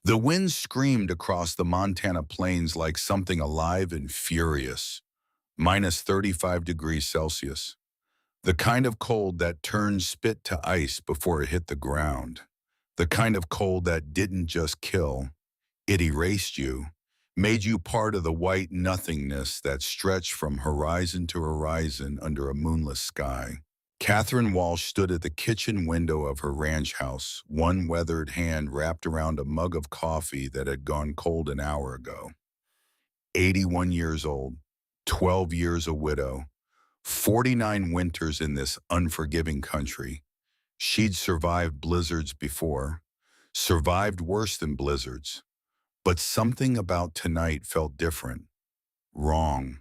The wind screamed across the Montana plains like something alive and furious, minus 35 degrees Celsius. The kind of cold that turned spit to ice before it hit the ground. The kind of cold that didn't just kill, it erased you, made you part of the white nothingness that stretched from horizon to horizon under a moonless sky. Catherine Walsh stood at the kitchen window of her ranch house, one weathered hand wrapped around a mug of coffee that had gone cold an hour ago. 81 years old, 12 years a widow, 49 winters in this unforgiving country. She'd survived blizzards before, survived worse than blizzards. But something about tonight felt different, wrong,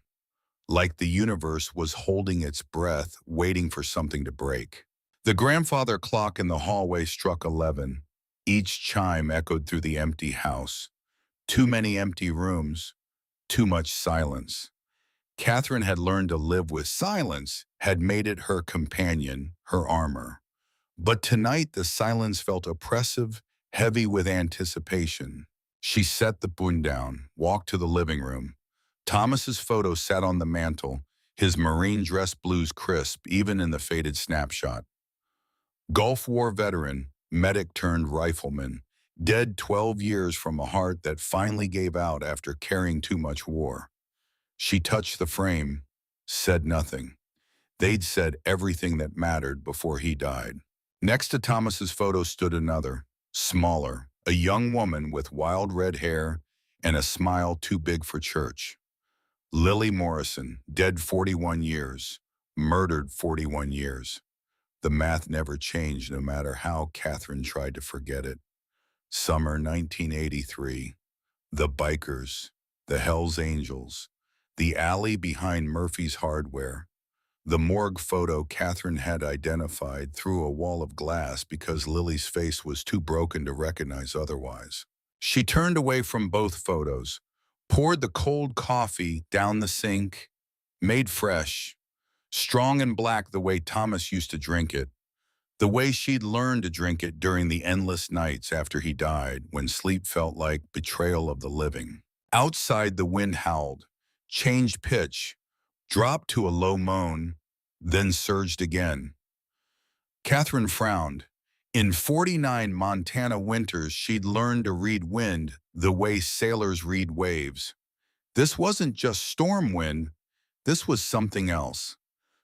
like the universe was holding its breath, waiting for something to break. The grandfather clock in the hallway struck 11. Each chime echoed through the empty house. Too many empty rooms, too much silence. Catherine had learned to live with silence, had made it her companion, her armor. But tonight the silence felt oppressive, heavy with anticipation. She set the spoon down, walked to the living room. Thomas's photo sat on the mantel, his marine dress blues crisp even in the faded snapshot. Gulf War veteran, medic turned rifleman, dead 12 years from a heart that finally gave out after carrying too much war. She touched the frame, said nothing. They'd said everything that mattered before he died. Next to Thomas's photo stood another, smaller, a young woman with wild red hair and a smile too big for church. Lily Morrison, dead 41 years, murdered 41 years. The math never changed no matter how Catherine tried to forget it. Summer 1983. The bikers, the Hells Angels, the alley behind Murphy's Hardware. The morgue photo Catherine had identified through a wall of glass because Lily's face was too broken to recognize otherwise. She turned away from both photos, poured the cold coffee down the sink, made fresh, strong and black the way Thomas used to drink it, the way she'd learned to drink it during the endless nights after he died when sleep felt like betrayal of the living. Outside, the wind howled, changed pitch, dropped to a low moan, then surged again. Catherine frowned. In 49 Montana winters, she'd learned to read wind the way sailors read waves. This wasn't just storm wind, this was something else.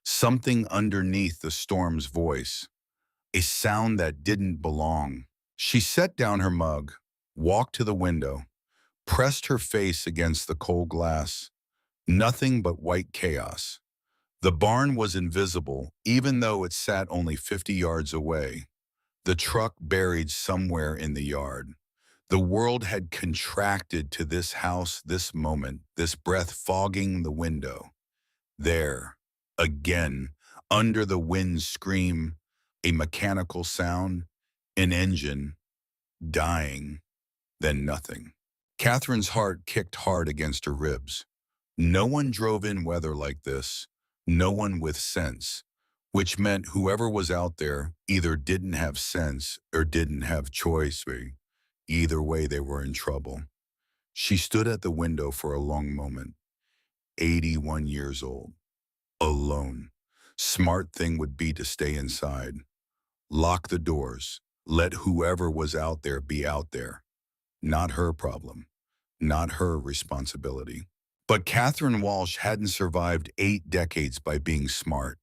Something underneath the storm's voice. A sound that didn't belong. She set down her mug, walked to the window, pressed her face against the cold glass. Nothing but white chaos. The barn was invisible, even though it sat only 50 yards away. The truck buried somewhere in the yard. The world had contracted to this house, this moment, this breath fogging the window. There, again, under the wind's scream, a mechanical sound, an engine, dying, then nothing. Catherine's heart kicked hard against her ribs. No one drove in weather like this, no one with sense, which meant whoever was out there either didn't have sense or didn't have choice. Either way, they were in trouble. She stood at the window for a long moment, 81 years old, alone. Smart thing would be to stay inside. Lock the doors. Let whoever was out there be out there. Not her problem. Not her responsibility. But Catherine Walsh hadn't survived 8 decades by being smart.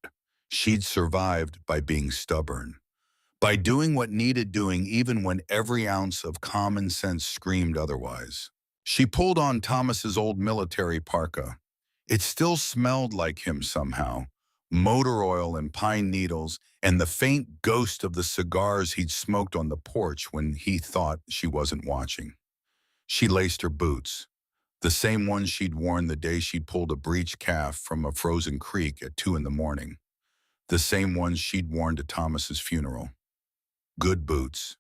She'd survived by being stubborn. By doing what needed doing even when every ounce of common sense screamed otherwise. She pulled on Thomas's old military parka. It still smelled like him somehow. Motor oil and pine needles and the faint ghost of the cigars he'd smoked on the porch when he thought she wasn't watching. She laced her boots, the same ones she'd worn the day she'd pulled a breech calf from a frozen creek at 2 in the morning. The same ones she'd worn to Thomas's funeral. Good boots.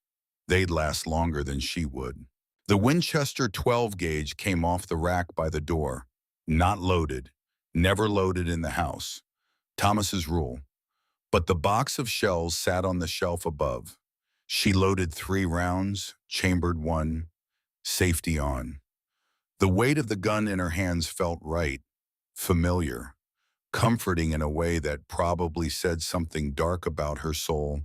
They'd last longer than she would. The Winchester 12 gauge came off the rack by the door. Not loaded. Never loaded in the house. Thomas's rule. But the box of shells sat on the shelf above. She loaded 3 rounds, chambered 1, safety on. The weight of the gun in her hands felt right, familiar, comforting in a way that probably said something dark about her soul,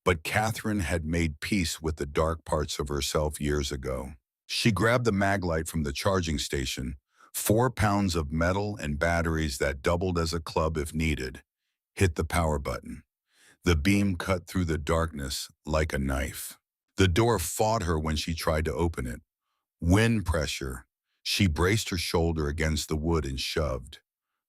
but Catherine had made peace with the dark parts of herself years ago. She grabbed the maglite from the charging station, 4 pounds of metal and batteries that doubled as a club if needed, hit the power button. The beam cut through the darkness like a knife. The door fought her when she tried to open it. Wind pressure. She braced her shoulder against the wood and shoved.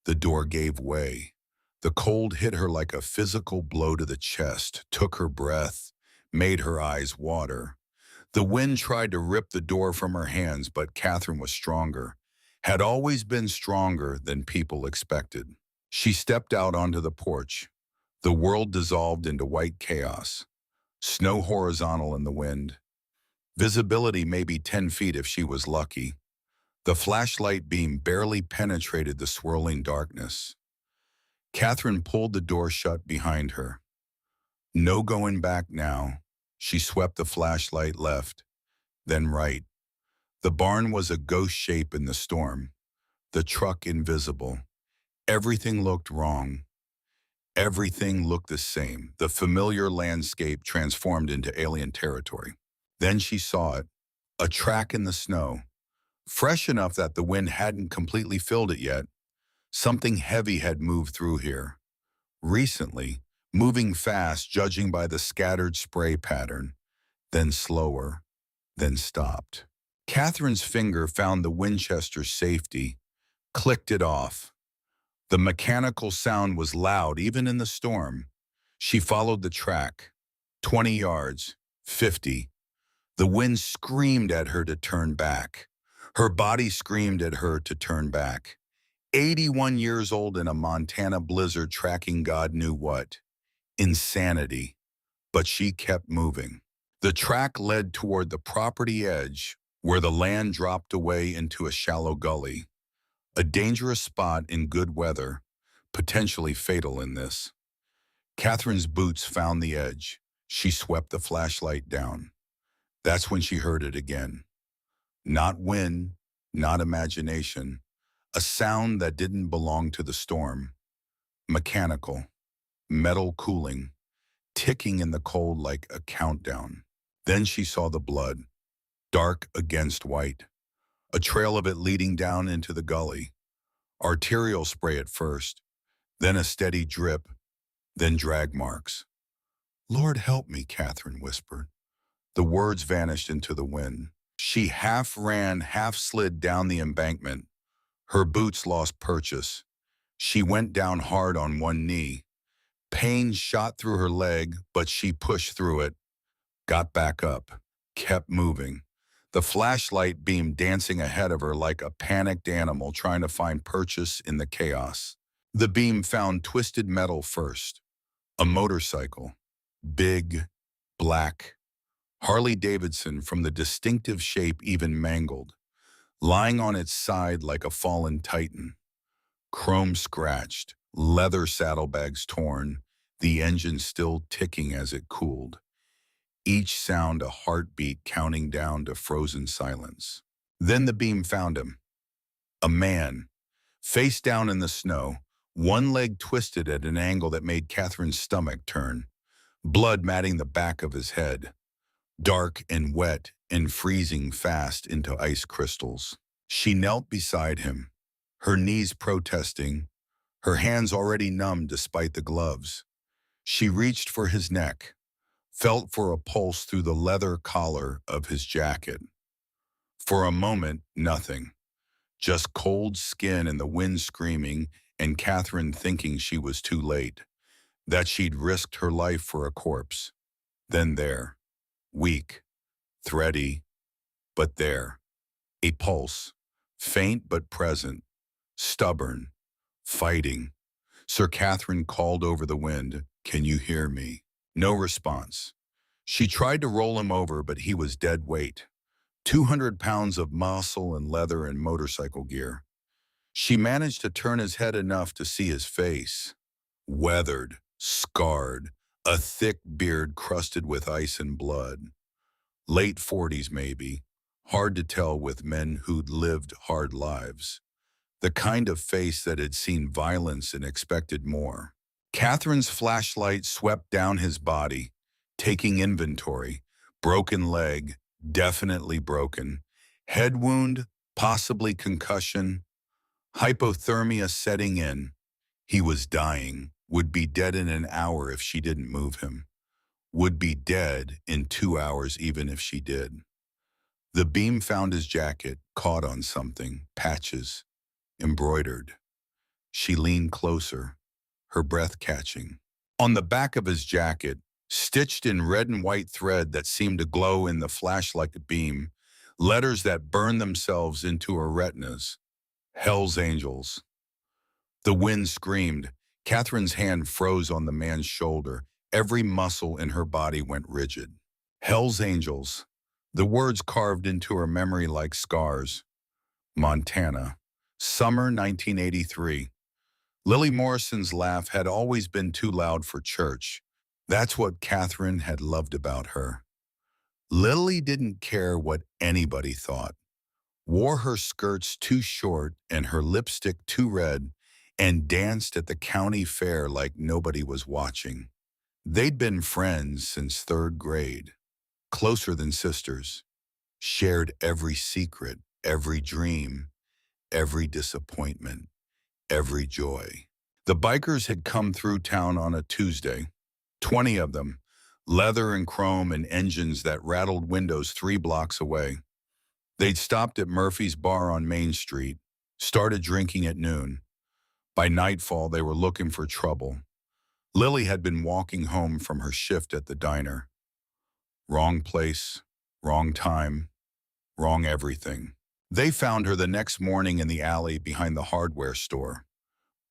The door gave way. The cold hit her like a physical blow to the chest, took her breath, made her eyes water. The wind tried to rip the door from her hands, but Catherine was stronger, had always been stronger than people expected. She stepped out onto the porch. The world dissolved into white chaos, snow horizontal in the wind. Visibility maybe 10 feet if she was lucky. The flashlight beam barely penetrated the swirling darkness. Catherine pulled the door shut behind her. No going back now. She swept the flashlight left, then right. The barn was a ghost shape in the storm, the truck invisible. Everything looked wrong. Everything looked the same. The familiar landscape transformed into alien territory. Then she saw it, a track in the snow, fresh enough that the wind hadn't completely filled it yet. Something heavy had moved through here. Recently, moving fast, judging by the scattered spray pattern, then slower, then stopped. Catherine's finger found the Winchester safety, clicked it off. The mechanical sound was loud even in the storm. She followed the track. 20 yards, 50. The wind screamed at her to turn back. Her body screamed at her to turn back. 81 years old in a Montana blizzard tracking God knew what. Insanity. But she kept moving. The track led toward the property edge, where the land dropped away into a shallow gully. A dangerous spot in good weather, potentially fatal in this. Catherine's boots found the edge. She swept the flashlight down. That's when she heard it again. Not wind, not imagination. A sound that didn't belong to the storm. Mechanical, metal cooling, ticking in the cold like a countdown. Then she saw the blood, dark against white. A trail of it leading down into the gully. Arterial spray at first, then a steady drip, then drag marks. "Lord help me," Catherine whispered. The words vanished into the wind. She half ran, half slid down the embankment. Her boots lost purchase. She went down hard on one knee. Pain shot through her leg, but she pushed through it, got back up, kept moving. The flashlight beam dancing ahead of her like a panicked animal trying to find purchase in the chaos. The beam found twisted metal first. A motorcycle. Big, black. Harley Davidson, from the distinctive shape even mangled. Lying on its side like a fallen titan. Chrome scratched, leather saddlebags torn, the engine still ticking as it cooled. Each sound a heartbeat counting down to frozen silence. Then the beam found him. A man, face down in the snow, one leg twisted at an angle that made Catherine's stomach turn, blood matting the back of his head, dark and wet and freezing fast into ice crystals. She knelt beside him, her knees protesting, her hands already numb despite the gloves. She reached for his neck, felt for a pulse through the leather collar of his jacket. For a moment, nothing. Just cold skin and the wind screaming, and Catherine thinking she was too late, that she'd risked her life for a corpse. Then there, weak, thready, but there, a pulse, faint but present, stubborn, fighting. Sir Catherine called over the wind, "Can you hear me?" No response. She tried to roll him over, but he was dead weight. 200 pounds of muscle and leather and motorcycle gear. She managed to turn his head enough to see his face. Weathered, scarred, a thick beard crusted with ice and blood. Late 40s maybe, Hard to tell with men who'd lived hard lives. The kind of face that had seen violence and expected more. Catherine's flashlight swept down his body, taking inventory. Broken leg, definitely broken. Head wound, possibly concussion. Hypothermia setting in. He was dying, would be dead in an hour if she didn't move him. Would be dead in 2 hours even if she did. The beam found his jacket, caught on something, patches, embroidered. She leaned closer, her breath catching. On the back of his jacket, stitched in red and white thread that seemed to glow in the flash like a beam, letters that burned themselves into her retinas. Hell's Angels. The wind screamed. Catherine's hand froze on the man's shoulder. Every muscle in her body went rigid. Hell's Angels. The words carved into her memory like scars. Montana. Summer 1983. Lily Morrison's laugh had always been too loud for church. That's what Catherine had loved about her. Lily didn't care what anybody thought. Wore her skirts too short and her lipstick too red, and danced at the county fair like nobody was watching. They'd been friends since third grade, closer than sisters, shared every secret, every dream, every disappointment, every joy. The bikers had come through town on a Tuesday, 20 of them, leather and chrome and engines that rattled windows 3 blocks away. They'd stopped at Murphy's Bar on Main Street, started drinking at noon. By nightfall, they were looking for trouble. Lily had been walking home from her shift at the diner. Wrong place, wrong time, wrong everything. They found her the next morning in the alley behind the hardware store.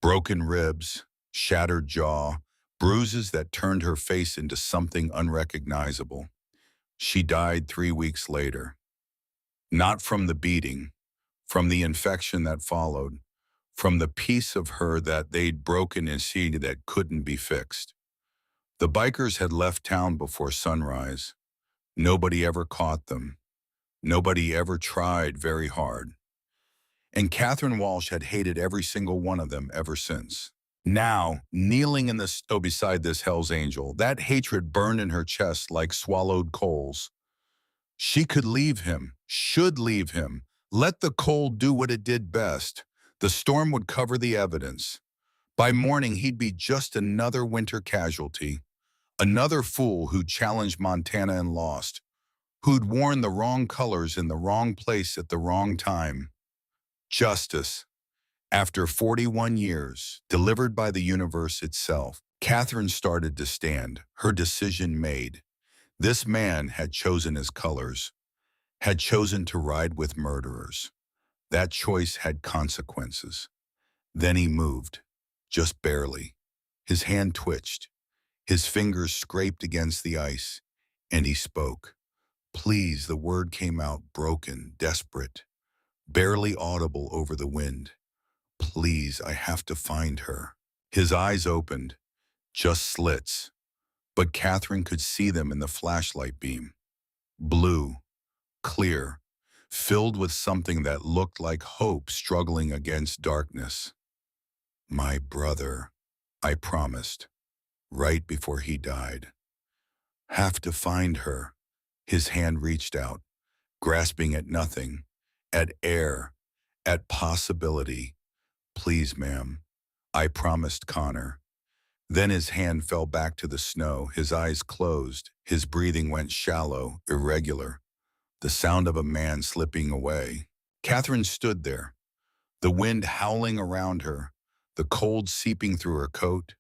Broken ribs, shattered jaw, bruises that turned her face into something unrecognizable. She died 3 weeks later. Not from the beating, from the infection that followed, from the piece of her that they'd broken and seen that couldn't be fixed. The bikers had left town before sunrise. Nobody ever caught them. Nobody ever tried very hard. And Catherine Walsh had hated every single one of them ever since. Now, kneeling in the snow beside this Hell's Angel, that hatred burned in her chest like swallowed coals. She could leave him, should leave him. Let the cold do what it did best. The storm would cover the evidence. By morning, he'd be just another winter casualty. Another fool who challenged Montana and lost. Who'd worn the wrong colors in the wrong place at the wrong time. Justice. After 41 years, delivered by the universe itself, Catherine started to stand, her decision made. This man had chosen his colors, had chosen to ride with murderers. That choice had consequences. Then he moved, just barely. His hand twitched, his fingers scraped against the ice, and he spoke. Please, the word came out broken, desperate, barely audible over the wind. Please, I have to find her. His eyes opened, just slits, but Catherine could see them in the flashlight beam. Blue, clear, filled with something that looked like hope struggling against darkness. My brother, I promised, right before he died. Have to find her. His hand reached out, grasping at nothing, at air, at possibility. Please, ma'am, I promised Connor. Then his hand fell back to the snow, his eyes closed, his breathing went shallow, irregular, the sound of a man slipping away. Catherine stood there, the wind howling around her, the cold seeping through her coat,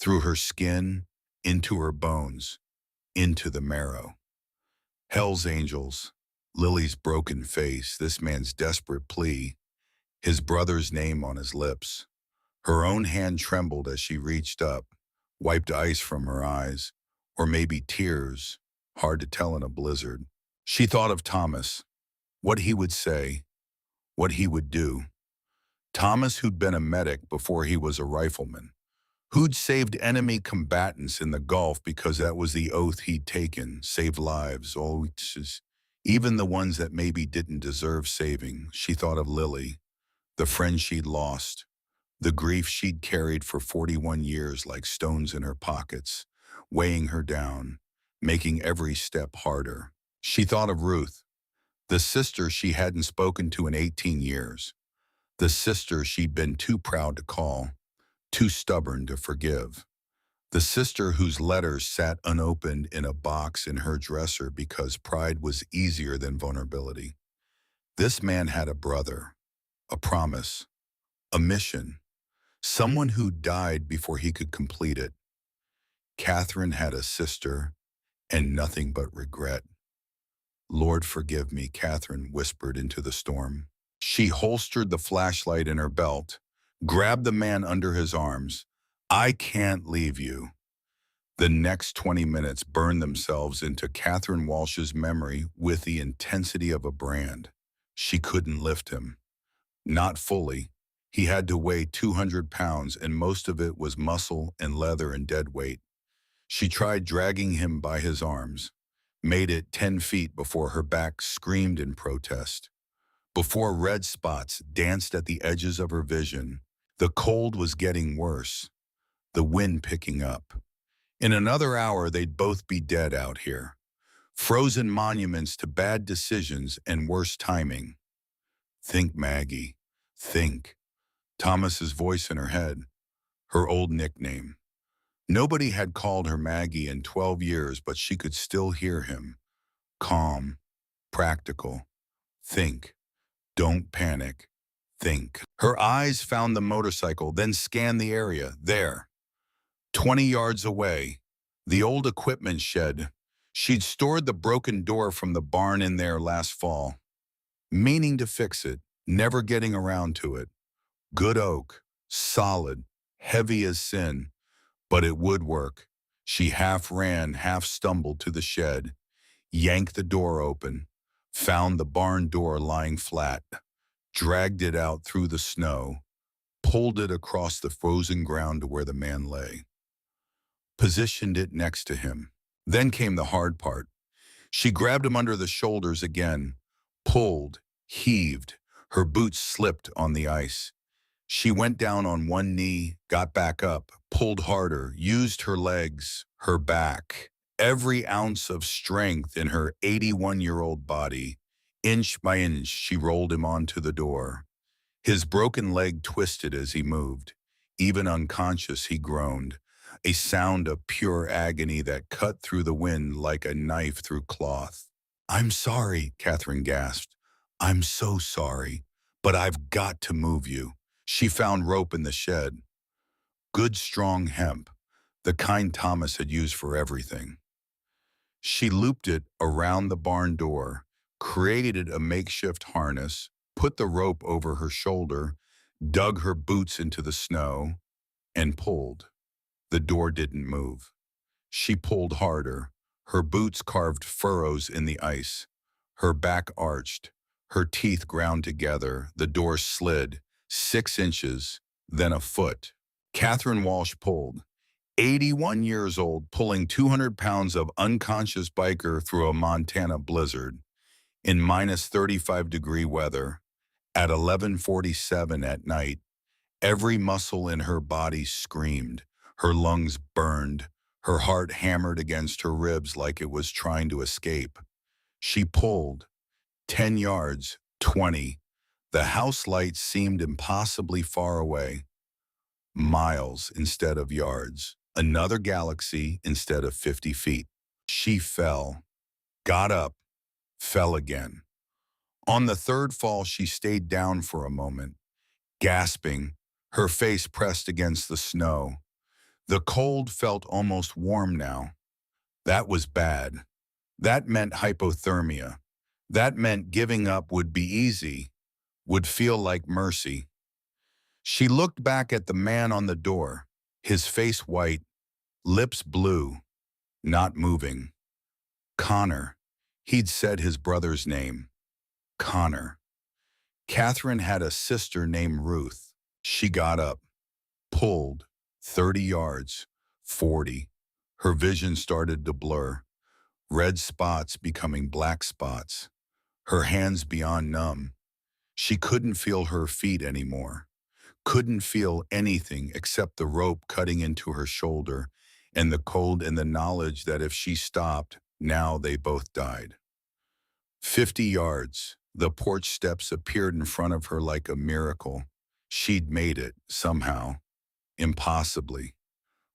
through her skin, into her bones, into the marrow. Hell's Angels, Lily's broken face, this man's desperate plea, his brother's name on his lips. Her own hand trembled as she reached up, wiped ice from her eyes, or maybe tears, hard to tell in a blizzard. She thought of Thomas, what he would say, what he would do. Thomas, who'd been a medic before he was a rifleman, who'd saved enemy combatants in the Gulf because that was the oath he'd taken, save lives. Oh, Even the ones that maybe didn't deserve saving. She thought of Lily, the friend she'd lost, the grief she'd carried for 41 years like stones in her pockets, weighing her down, making every step harder. She thought of Ruth, the sister she hadn't spoken to in 18 years, the sister she'd been too proud to call, too stubborn to forgive. The sister whose letters sat unopened in a box in her dresser because pride was easier than vulnerability. This man had a brother, a promise, a mission, someone who died before he could complete it. Catherine had a sister and nothing but regret. Lord, forgive me, Catherine whispered into the storm. She holstered the flashlight in her belt, grabbed the man under his arms. I can't leave you. The next 20 minutes burned themselves into Catherine Walsh's memory with the intensity of a brand. She couldn't lift him. Not fully. He had to weigh 200 pounds, and most of it was muscle and leather and dead weight. She tried dragging him by his arms, made it 10 feet before her back screamed in protest. Before red spots danced at the edges of her vision, the cold was getting worse, the wind picking up. In another hour, they'd both be dead out here, frozen monuments to bad decisions and worse timing. Think, Maggie, think. Thomas's voice in her head, her old nickname. Nobody had called her Maggie in 12 years, but she could still hear him. Calm, practical. Think. Don't panic. Think. Her eyes found the motorcycle, then scanned the area. There, 20 yards away, the old equipment shed. She'd stored the broken door from the barn in there last fall, meaning to fix it, never getting around to it. Good oak, solid, heavy as sin, but it would work. She half ran, half stumbled to the shed, yanked the door open, found the barn door lying flat, dragged it out through the snow, pulled it across the frozen ground to where the man lay, positioned it next to him. Then came the hard part. She grabbed him under the shoulders again, pulled, heaved. Her boots slipped on the ice. She went down on one knee, got back up, pulled harder, used her legs, her back, every ounce of strength in her 81-year-old body. Inch by inch, she rolled him onto the door. His broken leg twisted as he moved. Even unconscious, he groaned, a sound of pure agony that cut through the wind like a knife through cloth. I'm sorry, Catherine gasped. I'm so sorry, but I've got to move you. She found rope in the shed. Good strong hemp, the kind Thomas had used for everything. She looped it around the barn door, created a makeshift harness, put the rope over her shoulder, dug her boots into the snow, and pulled. The door didn't move. She pulled harder. Her boots carved furrows in the ice. Her back arched. Her teeth ground together. The door slid 6 inches, then a foot. Catherine Walsh pulled. 81 years old, pulling 200 pounds of unconscious biker through a Montana blizzard in minus 35-degree weather at 11:47 at night. Every muscle in her body screamed. Her lungs burned. Her heart hammered against her ribs like it was trying to escape. She pulled. 10 yards, 20. The house lights seemed impossibly far away. Miles instead of yards. Another galaxy instead of 50 feet. She fell, got up, fell again. On the third fall, she stayed down for a moment, gasping, her face pressed against the snow. The cold felt almost warm now. That was bad. That meant hypothermia. That meant giving up would be easy, would feel like mercy. She looked back at the man on the door, his face white, lips blue, not moving. Connor. He'd said his brother's name. Connor. Catherine had a sister named Ruth. She got up, pulled, 30 yards, 40. Her vision started to blur, red spots becoming black spots. her hands beyond numb. She couldn't feel her feet anymore, couldn't feel anything except the rope cutting into her shoulder and the cold and the knowledge that if she stopped, now they both died. 50 yards, the porch steps appeared in front of her like a miracle. She'd made it, somehow, impossibly.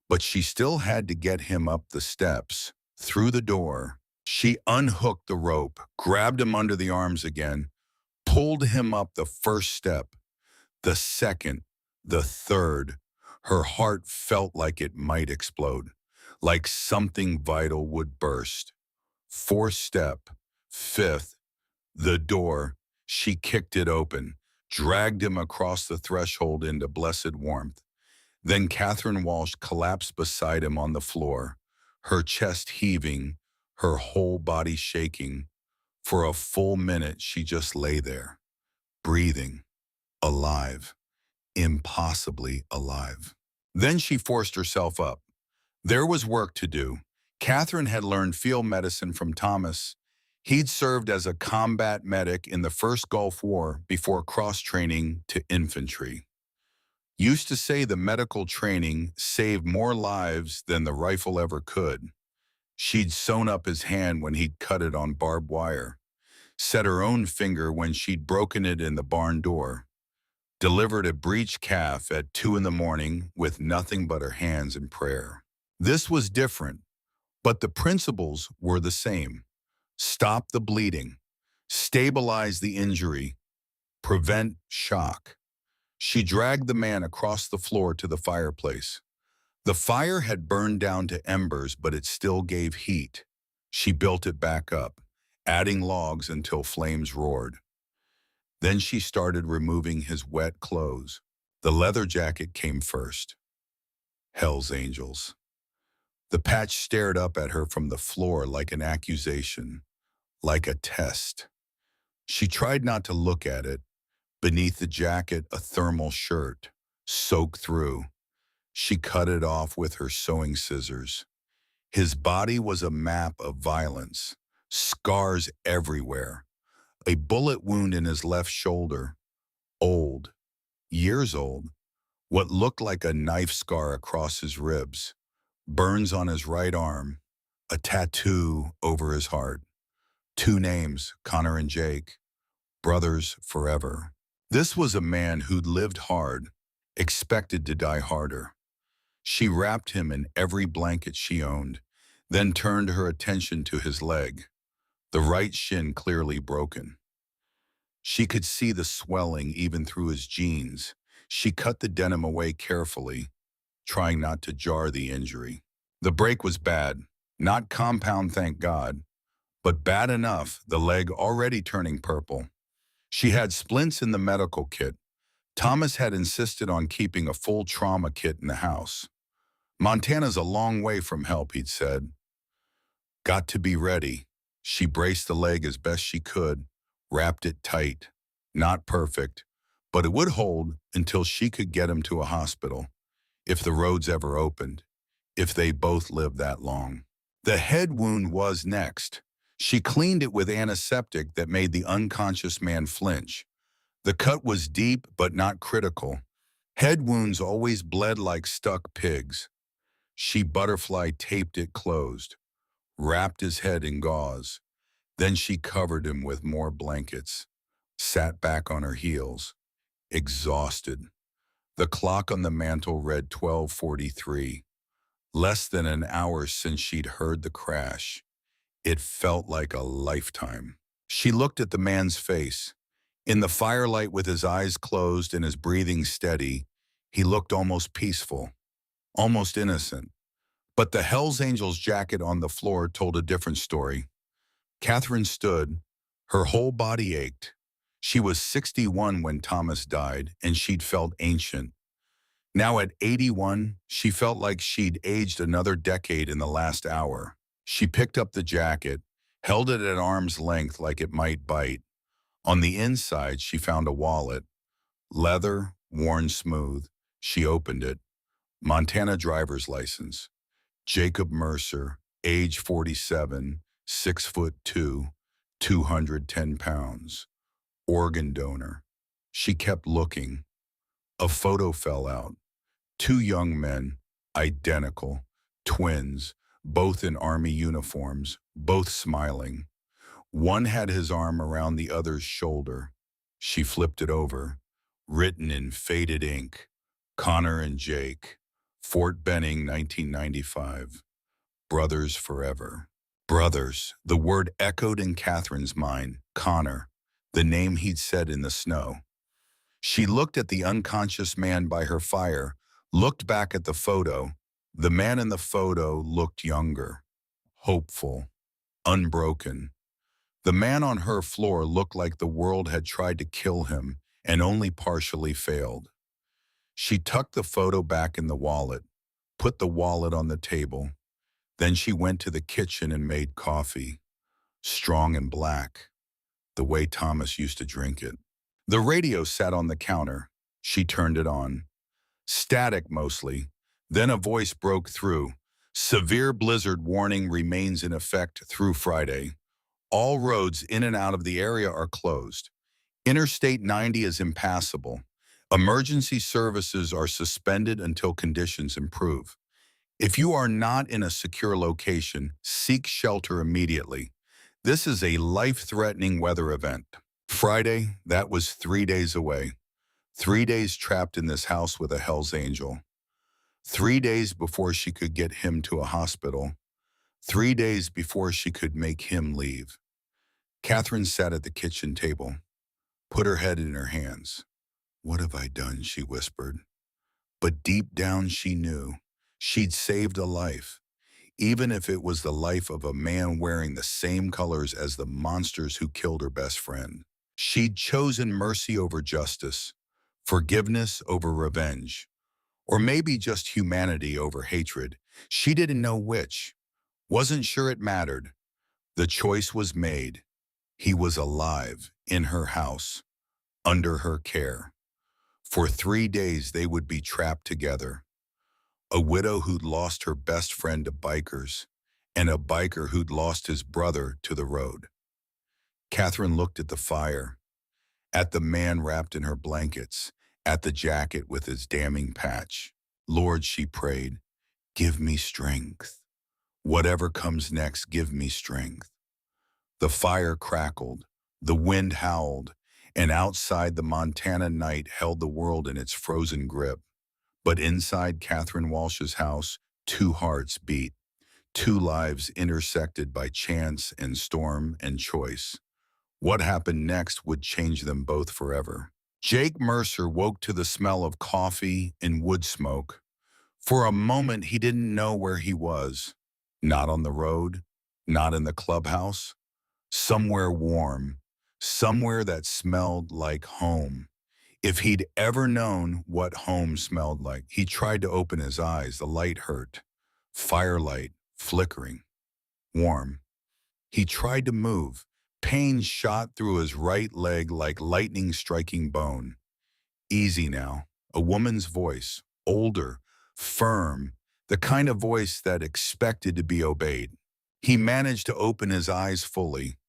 But she still had to get him up the steps, through the door. She unhooked the rope, grabbed him under the arms again, pulled him up the first step, the second, the third. Her heart felt like it might explode, like something vital would burst. Fourth step, fifth, the door. She kicked it open, dragged him across the threshold into blessed warmth. Then Catherine Walsh collapsed beside him on the floor, her chest heaving, her whole body shaking. For a full minute, she just lay there, breathing, alive, impossibly alive. Then she forced herself up. There was work to do. Catherine had learned field medicine from Thomas. He'd served as a combat medic in the First Gulf War before cross-training to infantry. Used to say the medical training saved more lives than the rifle ever could. She'd sewn up his hand when he'd cut it on barbed wire, set her own finger when she'd broken it in the barn door, delivered a breech calf at 2 in the morning with nothing but her hands in prayer. This was different, but the principles were the same. Stop the bleeding, stabilize the injury, prevent shock. She dragged the man across the floor to the fireplace. The fire had burned down to embers, but it still gave heat. She built it back up, adding logs until flames roared. Then she started removing his wet clothes. The leather jacket came first. Hell's Angels. The patch stared up at her from the floor like an accusation, like a test. She tried not to look at it. Beneath the jacket, a thermal shirt, soaked through. She cut it off with her sewing scissors. His body was a map of violence, scars everywhere. A bullet wound in his left shoulder, old, years old, what looked like a knife scar across his ribs, burns on his right arm, a tattoo over his heart. 2 names, Connor and Jake, brothers forever. This was a man who'd lived hard, expected to die harder. She wrapped him in every blanket she owned, then turned her attention to his leg, the right shin clearly broken. She could see the swelling even through his jeans. She cut the denim away carefully, trying not to jar the injury. The break was bad, not compound, thank God, but bad enough, the leg already turning purple. She had splints in the medical kit. Thomas had insisted on keeping a full trauma kit in the house. Montana's a long way from help, he'd said. Got to be ready. She braced the leg as best she could, wrapped it tight. Not perfect, but it would hold until she could get him to a hospital, if the roads ever opened, if they both lived that long. The head wound was next. She cleaned it with antiseptic that made the unconscious man flinch. The cut was deep but not critical. Head wounds always bled like stuck pigs. She butterfly taped it closed, wrapped his head in gauze. Then she covered him with more blankets, sat back on her heels, exhausted. The clock on the mantel read 12:43, less than an hour since she'd heard the crash. It felt like a lifetime. She looked at the man's face. In the firelight with his eyes closed and his breathing steady, he looked almost peaceful, almost innocent. But the Hells Angels jacket on the floor told a different story. Catherine stood. Her whole body ached. She was 61 when Thomas died, and she'd felt ancient. Now at 81, she felt like she'd aged another decade in the last hour. She picked up the jacket, held it at arm's length like it might bite. On the inside, she found a wallet. Leather, worn smooth. She opened it. Montana driver's license. Jacob Mercer, age 47, 6'2", 210 pounds, organ donor. She kept looking. A photo fell out. Two young men, identical, twins, both in army uniforms, both smiling. One had his arm around the other's shoulder. She flipped it over, written in faded ink, Connor and Jake, Fort Benning, 1995. Brothers forever. Brothers, the word echoed in Catherine's mind. Connor, the name he'd said in the snow. She looked at the unconscious man by her fire, looked back at the photo. The man in the photo looked younger, hopeful, unbroken. The man on her floor looked like the world had tried to kill him and only partially failed. She tucked the photo back in the wallet, put the wallet on the table. Then she went to the kitchen and made coffee, strong and black, the way Thomas used to drink it. The radio sat on the counter. She turned it on. Static mostly. Then a voice broke through. Severe blizzard warning remains in effect through Friday. All roads in and out of the area are closed. Interstate 90 is impassable. Emergency services are suspended until conditions improve. If you are not in a secure location, seek shelter immediately. This is a life-threatening weather event. Friday, that was 3 days away. 3 days trapped in this house with a Hell's Angel. 3 days before she could get him to a hospital. 3 days before she could make him leave. Catherine sat at the kitchen table, put her head in her hands. What have I done, she whispered. But deep down she knew she'd saved a life, even if it was the life of a man wearing the same colors as the monsters who killed her best friend. She'd chosen mercy over justice, forgiveness over revenge, or maybe just humanity over hatred. She didn't know which, wasn't sure it mattered. The choice was made. He was alive, in her house, under her care. For 3 days they would be trapped together. A widow who'd lost her best friend to bikers, and a biker who'd lost his brother to the road. Catherine looked at the fire, at the man wrapped in her blankets, at the jacket with its damning patch. Lord, she prayed, give me strength. Whatever comes next, give me strength. The fire crackled, the wind howled, and outside the Montana night held the world in its frozen grip. But inside Catherine Walsh's house, two hearts beat, two lives intersected by chance and storm and choice. What happened next would change them both forever. Jake Mercer woke to the smell of coffee and wood smoke. For a moment, he didn't know where he was. Not on the road, not in the clubhouse. Somewhere warm, somewhere that smelled like home. If he'd ever known what home smelled like, he tried to open his eyes. The light hurt. Firelight, flickering, warm. He tried to move. Pain shot through his right leg like lightning striking bone. Easy now. A woman's voice, older, firm, the kind of voice that expected to be obeyed. He managed to open his eyes fully.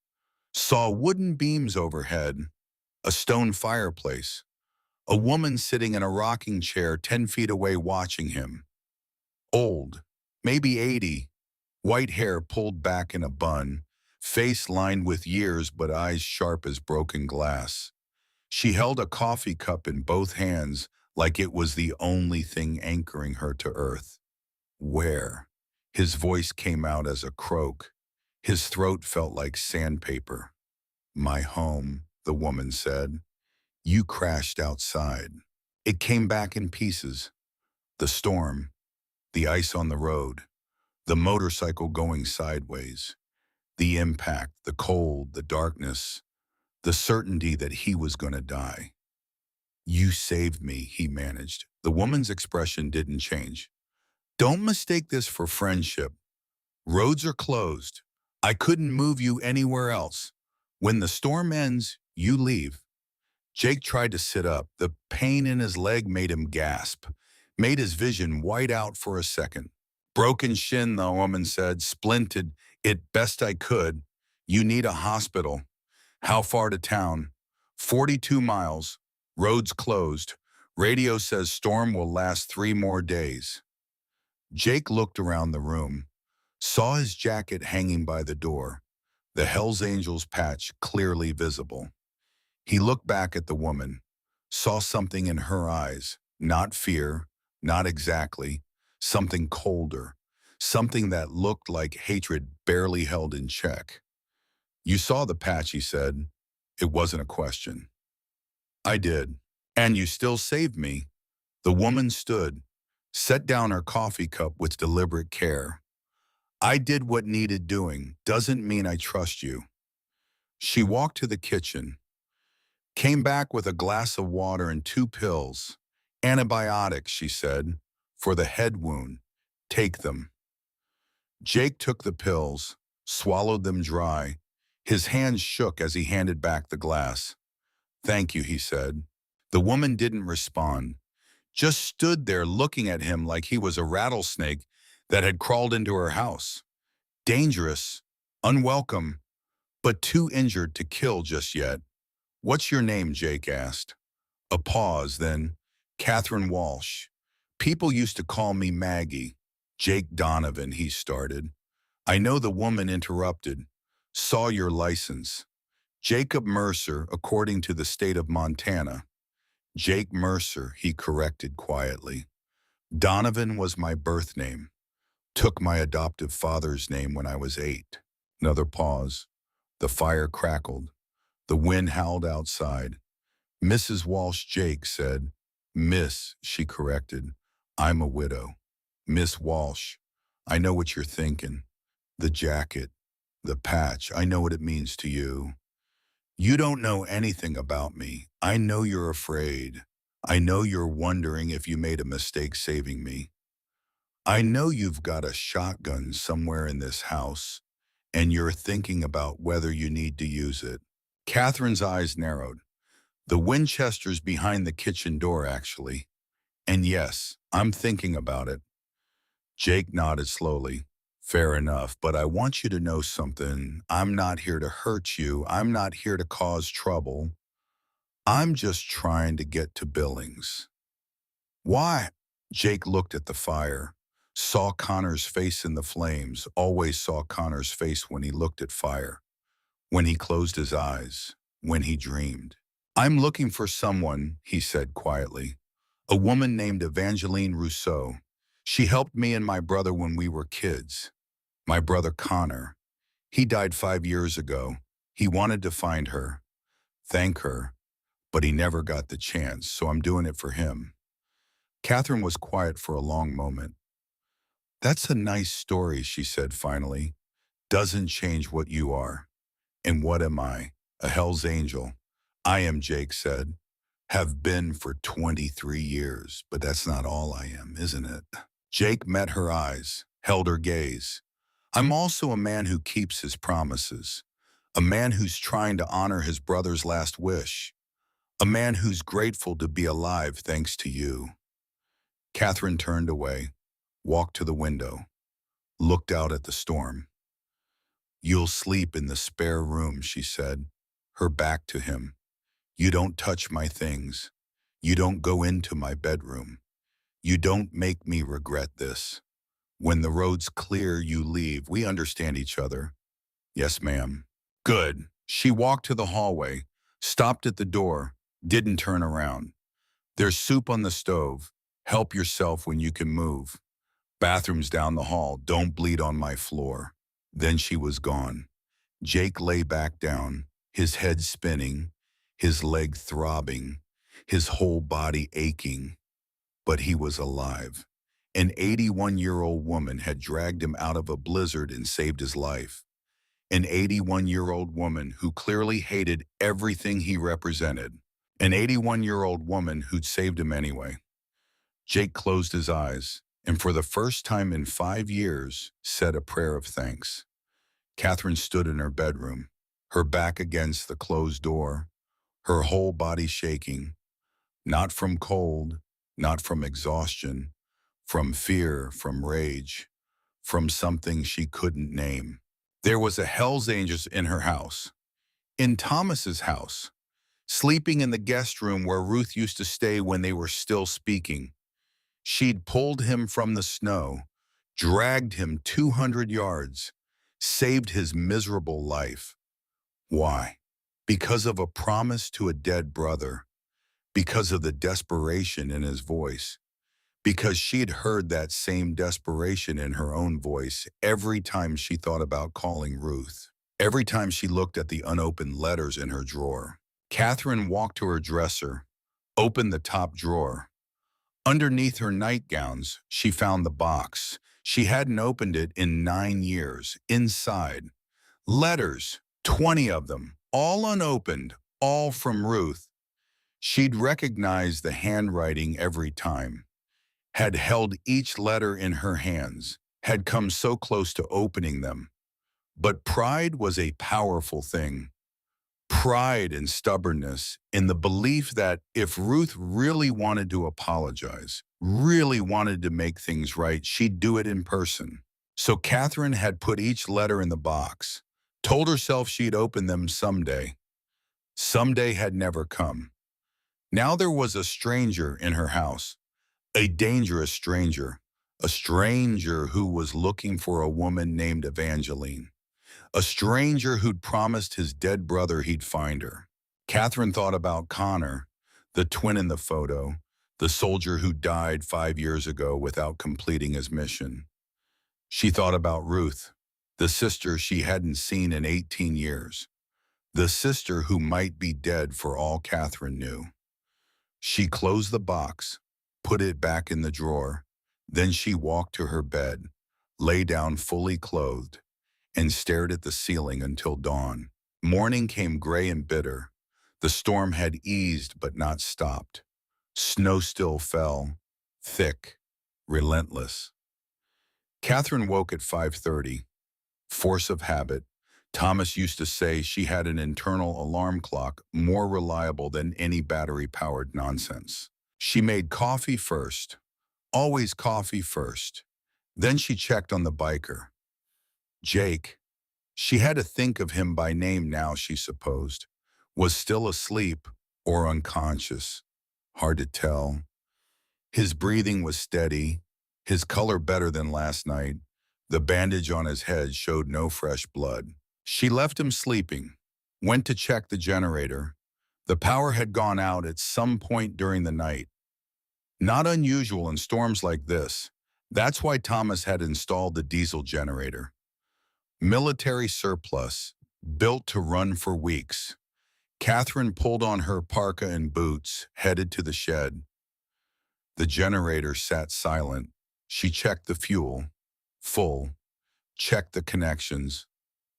Saw wooden beams overhead, a stone fireplace, a woman sitting in a rocking chair 10 feet away watching him. Old, maybe 80, white hair pulled back in a bun, face lined with years but eyes sharp as broken glass. She held a coffee cup in both hands like it was the only thing anchoring her to earth. Where? His voice came out as a croak. His throat felt like sandpaper. My home, the woman said. You crashed outside. It came back in pieces. The storm, the ice on the road, the motorcycle going sideways, the impact, the cold, the darkness, the certainty that he was going to die. You saved me, he managed. The woman's expression didn't change. Don't mistake this for friendship. Roads are closed. I couldn't move you anywhere else. When the storm ends, you leave. Jake tried to sit up. The pain in his leg made him gasp, made his vision white out for a second. Broken shin, the woman said, splinted it best I could. You need a hospital. How far to town? 42 miles. Roads closed. Radio says storm will last 3 more days. Jake looked around the room, saw his jacket hanging by the door, the Hells Angels patch clearly visible. He looked back at the woman, saw something in her eyes, not fear, not exactly, something colder, something that looked like hatred barely held in check. You saw the patch, he said. It wasn't a question. I did. And you still saved me. The woman stood, set down her coffee cup with deliberate care. I did what needed doing. Doesn't mean I trust you. She walked to the kitchen, came back with a glass of water and 2 pills. Antibiotics, she said, for the head wound. Take them. Jake took the pills, swallowed them dry. His hands shook as he handed back the glass. Thank you, he said. The woman didn't respond, just stood there looking at him like he was a rattlesnake that had crawled into her house. Dangerous, unwelcome, but too injured to kill just yet. What's your name, Jake asked. A pause, then, Catherine Walsh. People used to call me Maggie. Jake Donovan, he started. I know, the woman interrupted. Saw your license. Jacob Mercer, according to the state of Montana. Jake Mercer, he corrected quietly. Donovan was my birth name. Took my adoptive father's name when I was 8. Another pause. The fire crackled. The wind howled outside. Mrs. Walsh, Jake said. Miss, she corrected. I'm a widow. Miss Walsh, I know what you're thinking. The jacket, the patch, I know what it means to you. You don't know anything about me. I know you're afraid. I know you're wondering if you made a mistake saving me. I know you've got a shotgun somewhere in this house, and you're thinking about whether you need to use it. Catherine's eyes narrowed. The Winchester's behind the kitchen door, actually. And yes, I'm thinking about it. Jake nodded slowly. Fair enough, but I want you to know something. I'm not here to hurt you. I'm not here to cause trouble. I'm just trying to get to Billings. Why? Jake looked at the fire, saw Connor's face in the flames, always saw Connor's face when he looked at fire, when he closed his eyes, when he dreamed. I'm looking for someone, he said quietly. A woman named Evangeline Rousseau. She helped me and my brother when we were kids. My brother Connor. He died 5 years ago. He wanted to find her, thank her, but he never got the chance, so I'm doing it for him. Catherine was quiet for a long moment. That's a nice story, she said finally. Doesn't change what you are. And what am I? A Hell's Angel. I am, Jake said. Have been for 23 years, but that's not all I am, isn't it? Jake met her eyes, held her gaze. I'm also a man who keeps his promises, a man who's trying to honor his brother's last wish, a man who's grateful to be alive thanks to you. Catherine turned away, walked to the window, looked out at the storm. You'll sleep in the spare room, she said, her back to him. You don't touch my things. You don't go into my bedroom. You don't make me regret this. When the road's clear, you leave. We understand each other. Yes, ma'am. Good. She walked to the hallway, stopped at the door, didn't turn around. There's soup on the stove. Help yourself when you can move. Bathroom's down the hall. Don't bleed on my floor. Then she was gone. Jake lay back down, his head spinning, his leg throbbing, his whole body aching. But he was alive. An 81-year-old woman had dragged him out of a blizzard and saved his life. An 81-year-old woman who clearly hated everything he represented. An 81-year-old woman who'd saved him anyway. Jake closed his eyes, and for the first time in 5 years, said a prayer of thanks. Catherine stood in her bedroom, her back against the closed door, her whole body shaking, not from cold, not from exhaustion, from fear, from rage, from something she couldn't name. There was a Hell's Angels in her house, in Thomas's house, sleeping in the guest room where Ruth used to stay when they were still speaking. She'd pulled him from the snow, dragged him 200 yards, saved his miserable life. Why? Because of a promise to a dead brother, because of the desperation in his voice, because she'd heard that same desperation in her own voice every time she thought about calling Ruth, every time she looked at the unopened letters in her drawer. Catherine walked to her dresser, opened the top drawer. Underneath her nightgowns, she found the box. She hadn't opened it in 9 years. Inside, letters, 20 of them, all unopened, all from Ruth. She'd recognized the handwriting every time, had held each letter in her hands, had come so close to opening them. But pride was a powerful thing. Pride and stubbornness in the belief that if Ruth really wanted to apologize, really wanted to make things right, she'd do it in person. So Catherine had put each letter in the box, told herself she'd open them someday. Someday had never come. Now there was a stranger in her house, a dangerous stranger, a stranger who was looking for a woman named Evangeline, a stranger who'd promised his dead brother he'd find her. Catherine thought about Connor, the twin in the photo, the soldier who died 5 years ago without completing his mission. She thought about Ruth, the sister she hadn't seen in 18 years, the sister who might be dead for all Catherine knew. She closed the box, put it back in the drawer. Then she walked to her bed, lay down fully clothed, and stared at the ceiling until dawn. Morning came gray and bitter. The storm had eased but not stopped. Snow still fell, thick, relentless. Catherine woke at 5:30. Force of habit. Thomas used to say she had an internal alarm clock more reliable than any battery-powered nonsense. She made coffee first, always coffee first. Then she checked on the biker. Jake, she had to think of him by name now, she supposed, was still asleep or unconscious. Hard to tell. His breathing was steady, his color better than last night. The bandage on his head showed no fresh blood. She left him sleeping, went to check the generator. The power had gone out at some point during the night. Not unusual in storms like this. That's why Thomas had installed the diesel generator. Military surplus, built to run for weeks. Catherine pulled on her parka and boots, headed to the shed. The generator sat silent. She checked the fuel, full, checked the connections,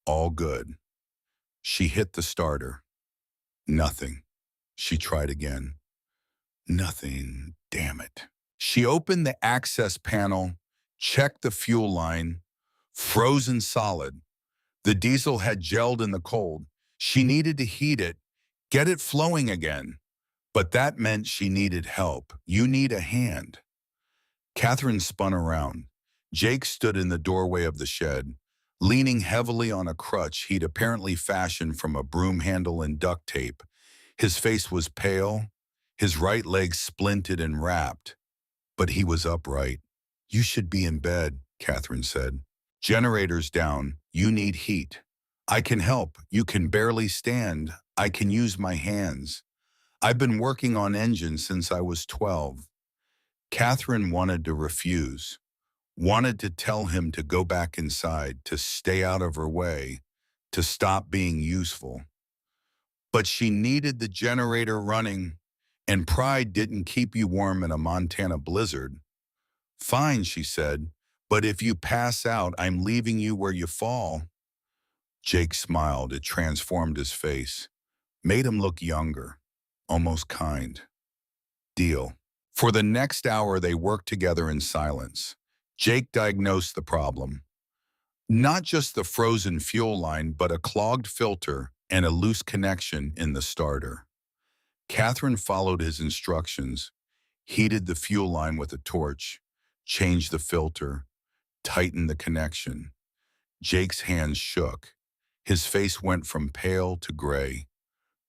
all good. She hit the starter. Nothing. She tried again. Nothing, damn it. She opened the access panel, checked the fuel line, frozen solid. The diesel had gelled in the cold. She needed to heat it, get it flowing again. But that meant she needed help. You need a hand. Catherine spun around. Jake stood in the doorway of the shed, leaning heavily on a crutch he'd apparently fashioned from a broom handle and duct tape. His face was pale, his right leg splinted and wrapped, but he was upright. You should be in bed, Catherine said. Generator's down. You need heat. I can help. You can barely stand. I can use my hands. I've been working on engines since I was 12. Catherine wanted to refuse, wanted to tell him to go back inside, to stay out of her way, to stop being useful. But she needed the generator running, and pride didn't keep you warm in a Montana blizzard. Fine, she said, but if you pass out, I'm leaving you where you fall. Jake smiled. It transformed his face, made him look younger, almost kind. Deal. For the next hour, they worked together in silence. Jake diagnosed the problem. Not just the frozen fuel line, but a clogged filter and a loose connection in the starter. Catherine followed his instructions, heated the fuel line with a torch, changed the filter, tightened the connection. Jake's hands shook. His face went from pale to gray.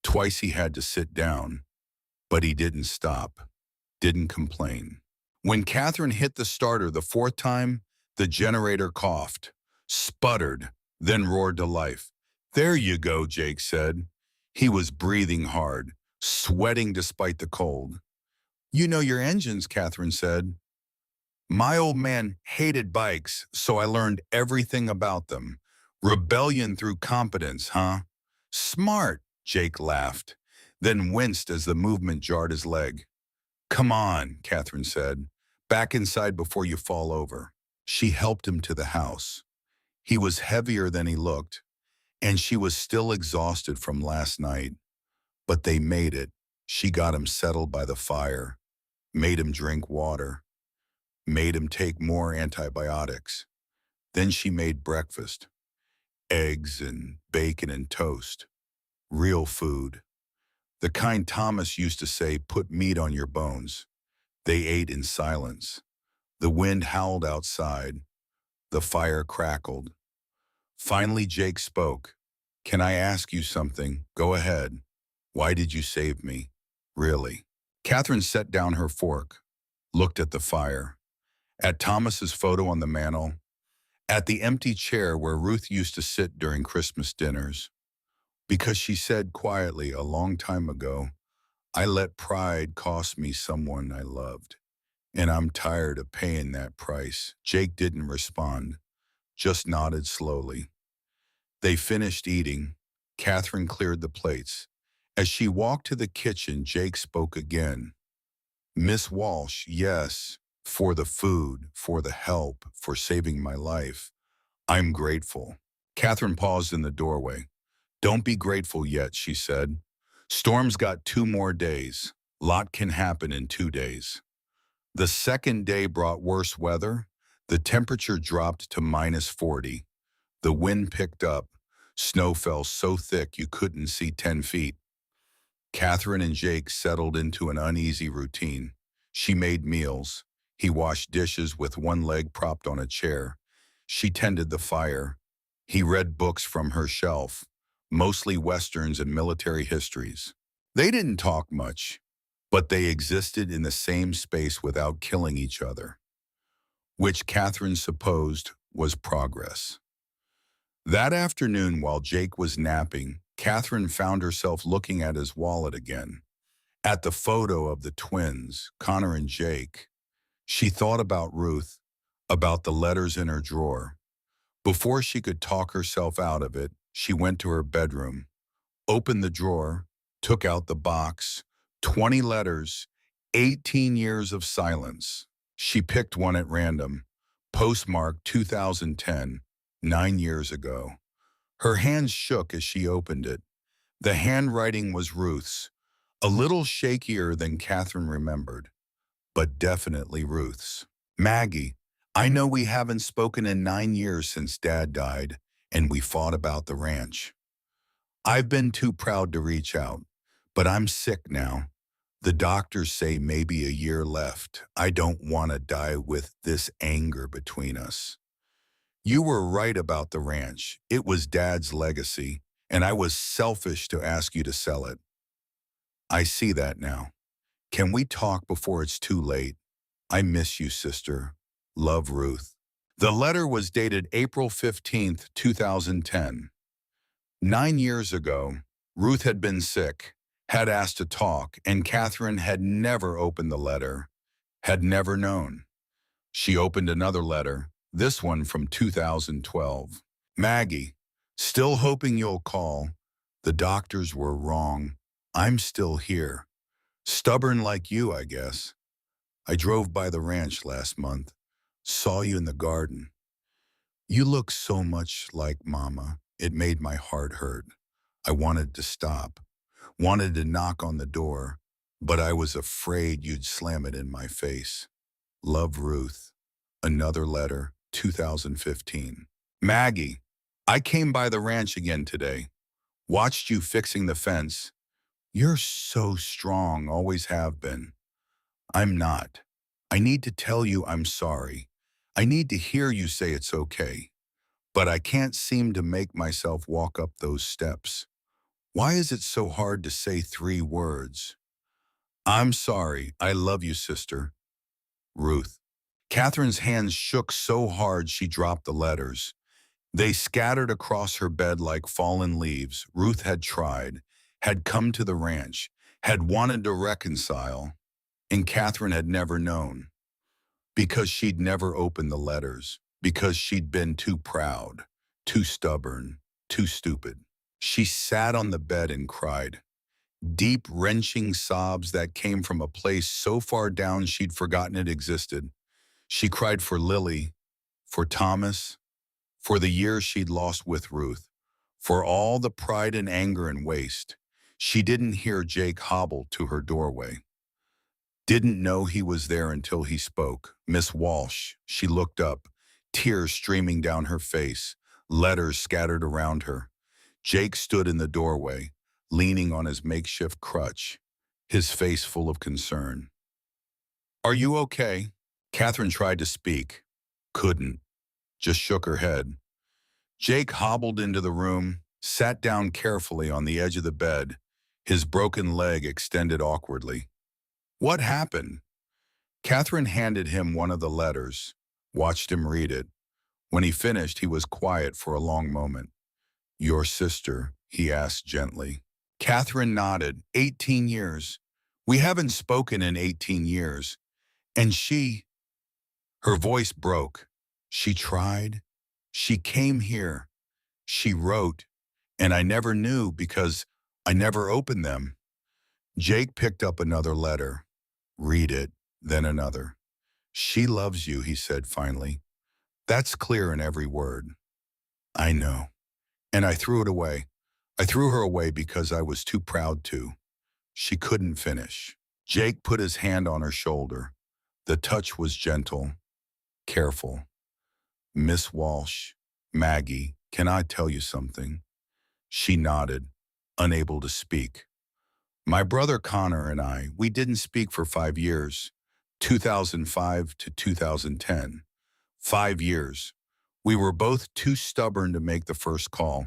Twice he had to sit down, but he didn't stop, didn't complain. When Catherine hit the starter the fourth time, the generator coughed, sputtered, then roared to life. "There you go," Jake said. He was breathing hard, sweating despite the cold. "You know your engines," Catherine said. "My old man hated bikes, so I learned everything about them. Rebellion through competence, huh?" "Smart," Jake laughed, then winced as the movement jarred his leg. "Come on," Catherine said. "Back inside before you fall over." She helped him to the house. He was heavier than he looked, and she was still exhausted from last night. But they made it. She got him settled by the fire, made him drink water, made him take more antibiotics. Then she made breakfast, eggs and bacon and toast, real food. The kind Thomas used to say, "Put meat on your bones." They ate in silence. The wind howled outside. The fire crackled. Finally, Jake spoke. "Can I ask you something?" "Go ahead." "Why did you save me? Really?" Catherine set down her fork, looked at the fire, at Thomas's photo on the mantel, at the empty chair where Ruth used to sit during Christmas dinners. Because she said quietly a long time ago, "I let pride cost me someone I loved, and I'm tired of paying that price." Jake didn't respond, just nodded slowly. They finished eating. Catherine cleared the plates. As she walked to the kitchen, Jake spoke again. "Miss Walsh, yes, for the food, for the help, for saving my life. I'm grateful." Catherine paused in the doorway. "Don't be grateful yet," she said. "Storm's got 2 more days. Lot can happen in 2 days." The second day brought worse weather. The temperature dropped to -40. The wind picked up. Snow fell so thick you couldn't see 10 feet. Catherine and Jake settled into an uneasy routine. She made meals. He washed dishes with one leg propped on a chair. She tended the fire. He read books from her shelf, mostly westerns and military histories. They didn't talk much, but they existed in the same space without killing each other, which Catherine supposed was progress. That afternoon, while Jake was napping, Catherine found herself looking at his wallet again, at the photo of the twins, Connor and Jake. She thought about Ruth, about the letters in her drawer. Before she could talk herself out of it, she went to her bedroom, opened the drawer, took out the box, 20 letters, 18 years of silence. She picked one at random, postmarked 2010, 9 years ago. Her hands shook as she opened it. The handwriting was Ruth's, a little shakier than Catherine remembered, but definitely Ruth's. "Maggie, I know we haven't spoken in 9 years since Dad died, and we fought about the ranch. I've been too proud to reach out, but I'm sick now. The doctors say maybe a year left. I don't want to die with this anger between us. You were right about the ranch. It was Dad's legacy, and I was selfish to ask you to sell it. I see that now. Can we talk before it's too late? I miss you, sister. Love, Ruth." The letter was dated April 15th, 2010. 9 years ago, Ruth had been sick, had asked to talk, and Catherine had never opened the letter, had never known. She opened another letter, this one from 2012. "Maggie, still hoping you'll call. The doctors were wrong. I'm still here. Stubborn like you, I guess. I drove by the ranch last month. Saw you in the garden. You look so much like Mama. It made my heart hurt. I wanted to stop, wanted to knock on the door, but I was afraid you'd slam it in my face. Love, Ruth." Another letter, 2015. "Maggie, I came by the ranch again today. Watched you fixing the fence. You're so strong, always have been. I'm not. I need to tell you I'm sorry. I need to hear you say it's okay. but I can't seem to make myself walk up those steps. Why is it so hard to say 3 words? I'm sorry. I love you, sister. Ruth. Catherine's hands shook so hard she dropped the letters. They scattered across her bed like fallen leaves. Ruth had tried, had come to the ranch, had wanted to reconcile, and Catherine had never known. Because she'd never opened the letters. Because she'd been too proud, too stubborn, too stupid. She sat on the bed and cried. Deep, wrenching sobs that came from a place so far down she'd forgotten it existed. She cried for Lily, for Thomas, for the years she'd lost with Ruth, for all the pride and anger and waste. She didn't hear Jake hobble to her doorway. Didn't know he was there until he spoke. Miss Walsh. She looked up, tears streaming down her face, letters scattered around her. Jake stood in the doorway, leaning on his makeshift crutch, his face full of concern. Are you okay? Catherine tried to speak. Couldn't. Just shook her head. Jake hobbled into the room, sat down carefully on the edge of the bed, his broken leg extended awkwardly. What happened? Catherine handed him one of the letters, watched him read it. When he finished, he was quiet for a long moment. Your sister, he asked gently. Catherine nodded. 18 years. We haven't spoken in 18 years. And her voice broke. She tried. She came here. She wrote. And I never knew because I never opened them. Jake picked up another letter. Read it, then another. She loves you, he said finally. That's clear in every word. I know. And I threw it away. I threw her away because I was too proud to. She couldn't finish. Jake put his hand on her shoulder. The touch was gentle, careful. Miss Walsh, Maggie, can I tell you something? She nodded, unable to speak. My brother Connor and we didn't speak for 5 years, 2005 to 2010. 5 years. We were both too stubborn to make the first call,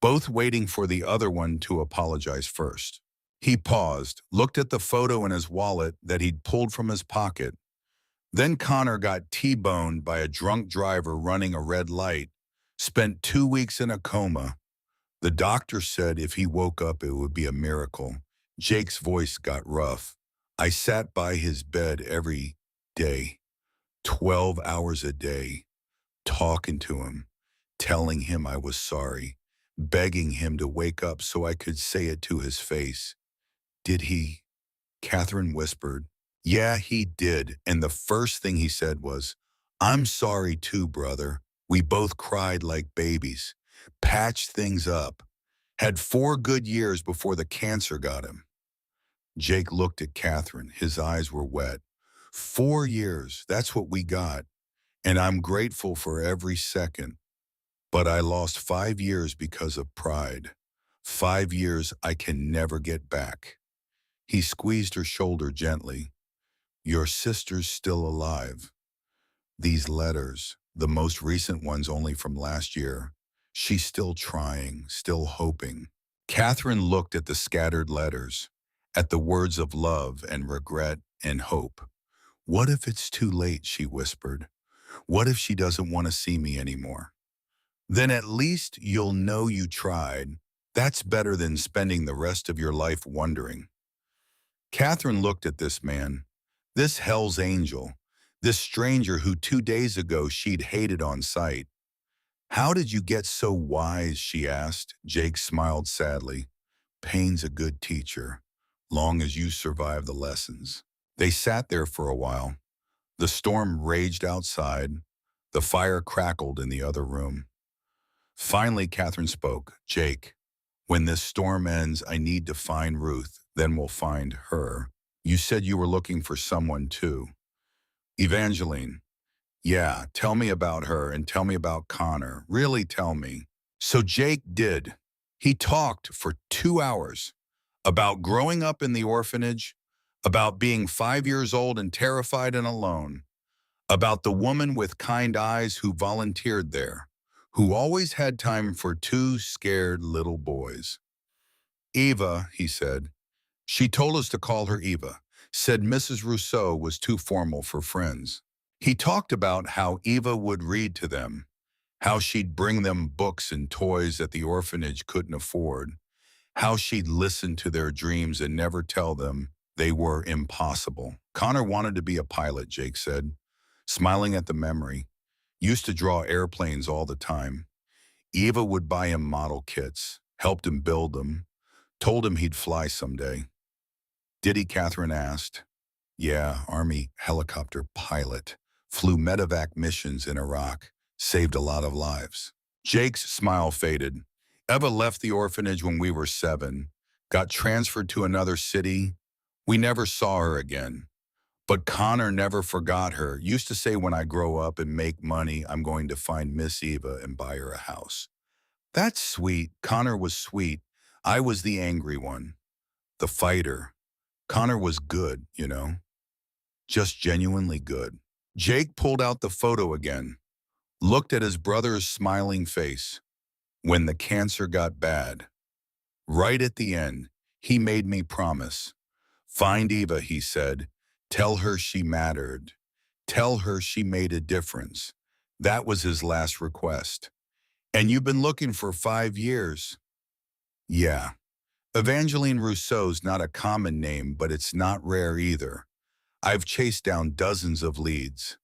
both waiting for the other one to apologize first. He paused, looked at the photo in his wallet that he'd pulled from his pocket. Then Connor got T-boned by a drunk driver running a red light, spent 2 weeks in a coma. The doctor said if he woke up, it would be a miracle. Jake's voice got rough. I sat by his bed every day, 12 hours a day, talking to him, telling him I was sorry, begging him to wake up so I could say it to his face. Did he? Catherine whispered. Yeah, he did. And the first thing he said was, I'm sorry too, brother. We both cried like babies, patched things up, had 4 good years before the cancer got him. Jake looked at Catherine. His eyes were wet. 4 years, that's what we got. And I'm grateful for every second. But I lost 5 years because of pride. 5 years I can never get back. He squeezed her shoulder gently. Your sister's still alive. These letters, the most recent ones only from last year, she's still trying, still hoping. Catherine looked at the scattered letters, at the words of love and regret and hope. What if it's too late, she whispered. What if she doesn't want to see me anymore? Then at least you'll know you tried. That's better than spending the rest of your life wondering. Catherine looked at this man, this Hell's Angel, this stranger who 2 days ago she'd hated on sight. How did you get so wise, she asked. Jake smiled sadly. Pain's a good teacher, long as you survive the lessons. They sat there for a while. The storm raged outside. The fire crackled in the other room. Finally, Catherine spoke. Jake, when this storm ends, I need to find Ruth. Then we'll find her. You said you were looking for someone too. Evangeline. Yeah, tell me about her and tell me about Connor. Really tell me. So Jake did. He talked for 2 hours about growing up in the orphanage, about being 5 years old and terrified and alone, about the woman with kind eyes who volunteered there, who always had time for two scared little boys. Eva, he said. She told us to call her Eva, said Mrs. Rousseau was too formal for friends. He talked about how Eva would read to them, how she'd bring them books and toys that the orphanage couldn't afford, how she'd listen to their dreams and never tell them they were impossible. Connor wanted to be a pilot, Jake said, smiling at the memory. Used to draw airplanes all the time. Eva would buy him model kits, helped him build them, told him he'd fly someday. Did he? Catherine asked. Yeah, Army helicopter pilot. Flew medevac missions in Iraq. Saved a lot of lives. Jake's smile faded. Eva left the orphanage when we were 7. Got transferred to another city. We never saw her again. But Connor never forgot her. Used to say when I grow up and make money, I'm going to find Miss Eva and buy her a house. That's sweet. Connor was sweet. I was the angry one. The fighter. Connor was good, you know. Just genuinely good. Jake pulled out the photo again, looked at his brother's smiling face. When the cancer got bad, right at the end, he made me promise. Find Eva, he said. Tell her she mattered. Tell her she made a difference. That was his last request. And you've been looking for 5 years. Yeah. Evangeline Rousseau's not a common name, but it's not rare either. I've chased down dozens of leads.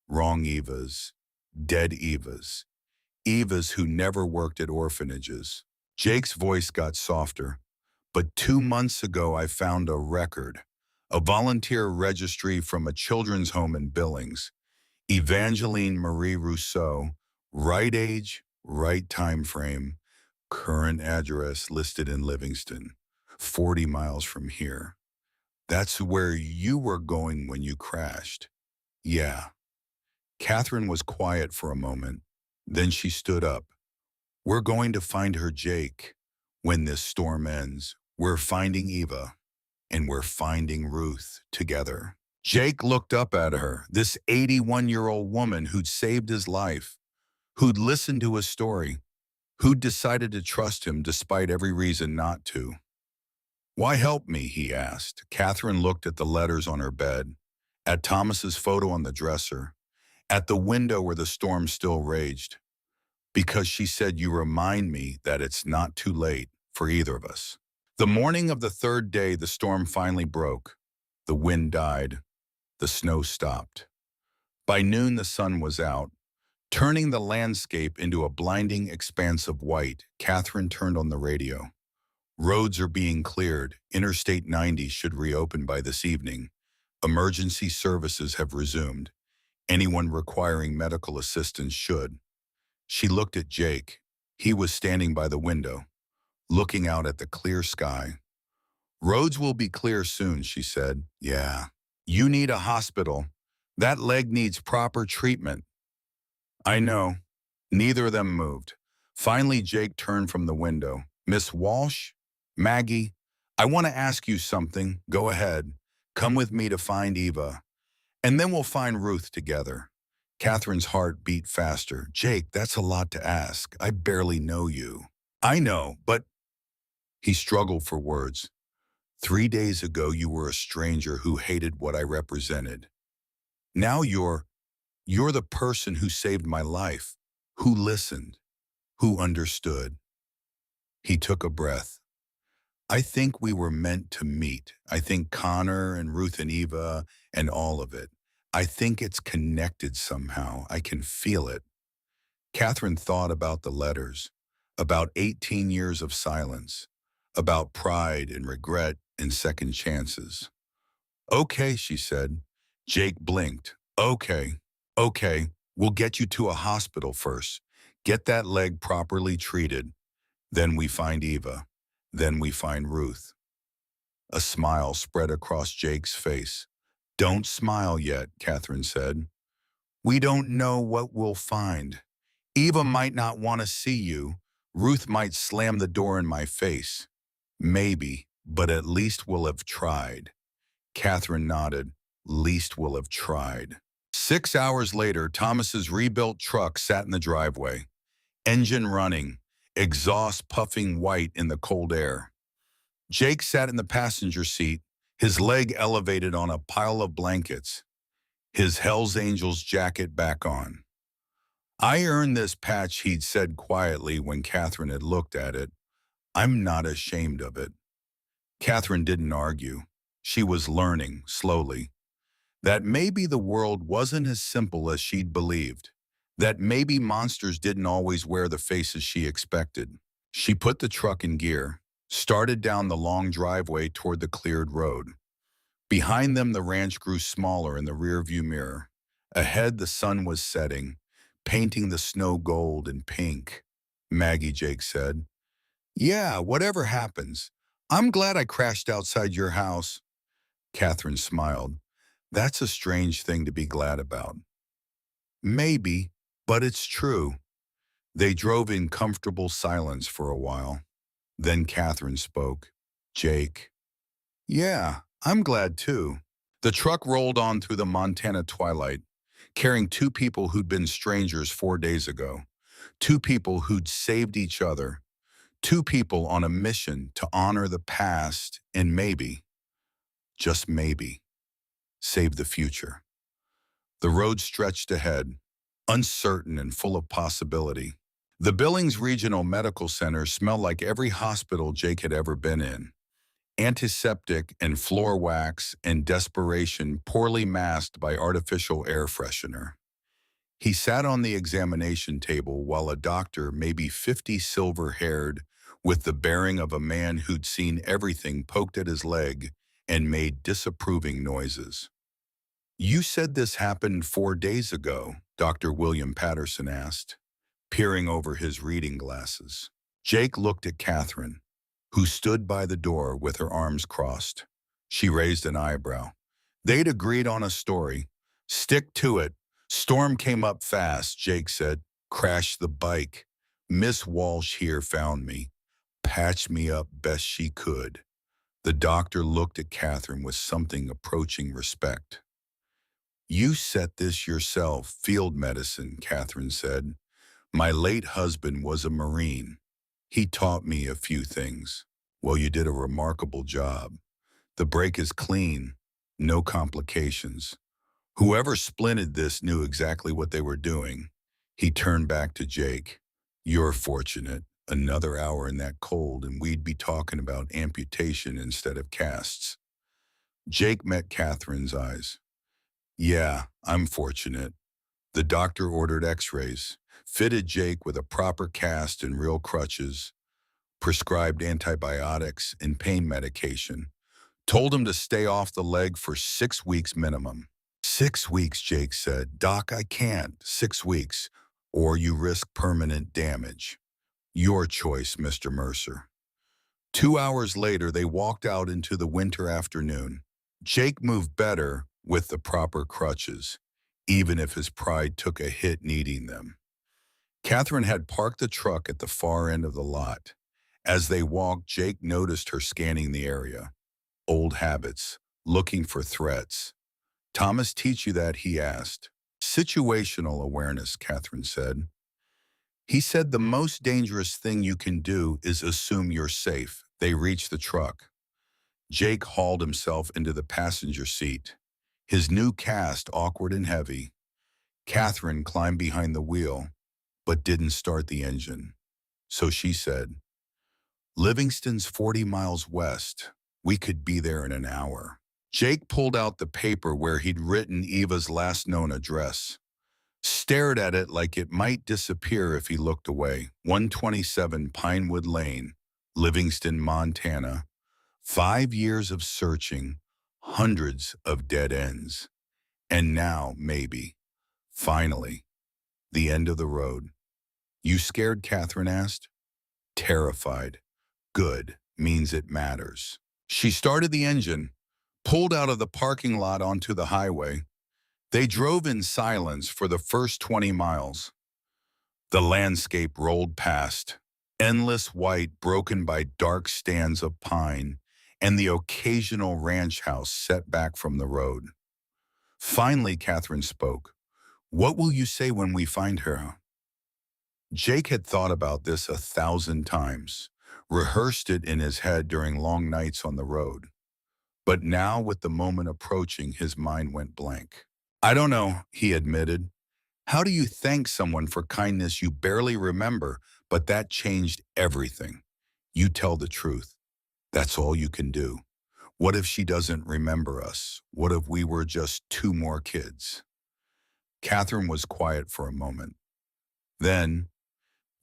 Wrong Evas. Dead Evas. Evas who never worked at orphanages. Jake's voice got softer. But 2 months ago I found a record. A volunteer registry from a children's home in Billings. Evangeline Marie Rousseau. Right age, right time frame. Current address listed in Livingston. 40 miles from here. That's where you were going when you crashed. Yeah. Catherine was quiet for a moment. Then she stood up. We're going to find her, Jake. When this storm ends, we're finding Eva, and we're finding Ruth together. Jake looked up at her, this 81-year-old woman who'd saved his life, who'd listened to his story, who'd decided to trust him despite every reason not to. Why help me, he asked. Catherine looked at the letters on her bed, at Thomas's photo on the dresser, at the window where the storm still raged. Because she said, you remind me that it's not too late for either of us. The morning of the 3rd day, the storm finally broke. The wind died. The snow stopped. By noon, the sun was out, turning the landscape into a blinding expanse of white. Catherine turned on the radio. Roads are being cleared. Interstate 90 should reopen by this evening. Emergency services have resumed. Anyone requiring medical assistance should. She looked at Jake. He was standing by the window, looking out at the clear sky. Roads will be clear soon, she said. Yeah. You need a hospital. That leg needs proper treatment. I know. Neither of them moved. Finally, Jake turned from the window. Miss Walsh? Maggie? I want to ask you something. Go ahead. Come with me to find Eva. And then we'll find Ruth together. Catherine's heart beat faster. Jake, that's a lot to ask. I barely know you. I know, but... He struggled for words. 3 days ago, you were a stranger who hated what I represented. Now you're the person who saved my life, who listened, who understood. He took a breath. I think we were meant to meet. I think Connor and Ruth and Eva and all of it. I think it's connected somehow. I can feel it. Catherine thought about the letters, about 18 years of silence, about pride and regret and second chances. Okay, she said. Jake blinked. Okay, we'll get you to a hospital first. Get that leg properly treated. Then we find Eva. Then we find Ruth. A smile spread across Jake's face. Don't smile yet, Catherine said. We don't know what we'll find. Eva might not want to see you. Ruth might slam the door in my face. Maybe, but at least we'll have tried. Catherine nodded. Least we'll have tried. 6 hours later, Thomas's rebuilt truck sat in the driveway. engine running, exhaust puffing white in the cold air. Jake sat in the passenger seat, his leg elevated on a pile of blankets, his Hell's Angels jacket back on. "I earned this patch," he'd said quietly when Catherine had looked at it. "I'm not ashamed of it." Catherine didn't argue. She was learning, slowly, that maybe the world wasn't as simple as she'd believed, that maybe monsters didn't always wear the faces she expected. She put the truck in gear, started down the long driveway toward the cleared road. Behind them, the ranch grew smaller in the rearview mirror. Ahead, the sun was setting, painting the snow gold and pink. "Maggie," Jake said. "Yeah, whatever happens. I'm glad I crashed outside your house." Catherine smiled. "That's a strange thing to be glad about." "Maybe, but it's true." They drove in comfortable silence for a while. Then Catherine spoke. "Jake." "Yeah, I'm glad too." The truck rolled on through the Montana twilight, carrying two people who'd been strangers 4 days ago, two people who'd saved each other, two people on a mission to honor the past and maybe, just maybe, save the future. The road stretched ahead, uncertain and full of possibility. The Billings Regional Medical Center smelled like every hospital Jake had ever been in. Antiseptic and floor wax and desperation poorly masked by artificial air freshener. He sat on the examination table while a doctor, maybe 50, silver-haired, with the bearing of a man who'd seen everything, poked at his leg and made disapproving noises. "You said this happened 4 days ago," Dr. William Patterson asked, peering over his reading glasses. Jake looked at Catherine, who stood by the door with her arms crossed. She raised an eyebrow. "They'd agreed on a story. Stick to it. Storm came up fast," Jake said. "Crashed the bike. Miss Walsh here found me. Patched me up best she could." The doctor looked at Catherine with something approaching respect. "You set this yourself, field medicine," Catherine said. "My late husband was a Marine. He taught me a few things." "Well, you did a remarkable job. The break is clean, no complications. Whoever splinted this knew exactly what they were doing." He turned back to Jake. "You're fortunate. Another hour in that cold and we'd be talking about amputation instead of casts." Jake met Catherine's eyes. "Yeah, I'm fortunate." The doctor ordered x-rays, fitted Jake with a proper cast and real crutches, prescribed antibiotics and pain medication, told him to stay off the leg for 6 weeks minimum. "6 weeks," Jake said. "Doc, I can't. 6 weeks. Or you risk permanent damage." "Your choice, Mr. Mercer." 2 hours later, they walked out into the winter afternoon. Jake moved better with the proper crutches, even if his pride took a hit needing them. Catherine had parked the truck at the far end of the lot. As they walked, Jake noticed her scanning the area. Old habits, looking for threats. "Thomas teach you that?" he asked. "Situational awareness," Catherine said. "He said the most dangerous thing you can do is assume you're safe." They reached the truck. Jake hauled himself into the passenger seat, his new cast awkward and heavy. Catherine climbed behind the wheel, but didn't start the engine. So she said, "Livingston's 40 miles west. We could be there in an hour." Jake pulled out the paper where he'd written Eva's last known address, stared at it like it might disappear if he looked away. 127 Pinewood Lane, Livingston, Montana. 5 years of searching, hundreds of dead ends. And now, maybe, finally, the end of the road. "You scared?" Catherine asked. "Terrified." "Good, means it matters." She started the engine, pulled out of the parking lot onto the highway. They drove in silence for the first 20 miles. The landscape rolled past, endless white broken by dark stands of pine and the occasional ranch house set back from the road. Finally, Catherine spoke. "What will you say when we find her?" Jake had thought about this 1,000 times, rehearsed it in his head during long nights on the road. But now, with the moment approaching, his mind went blank. I don't know, he admitted. How do you thank someone for kindness you barely remember, but that changed everything? You tell the truth. That's all you can do. What if she doesn't remember us? What if we were just two more kids? Catherine was quiet for a moment. Then,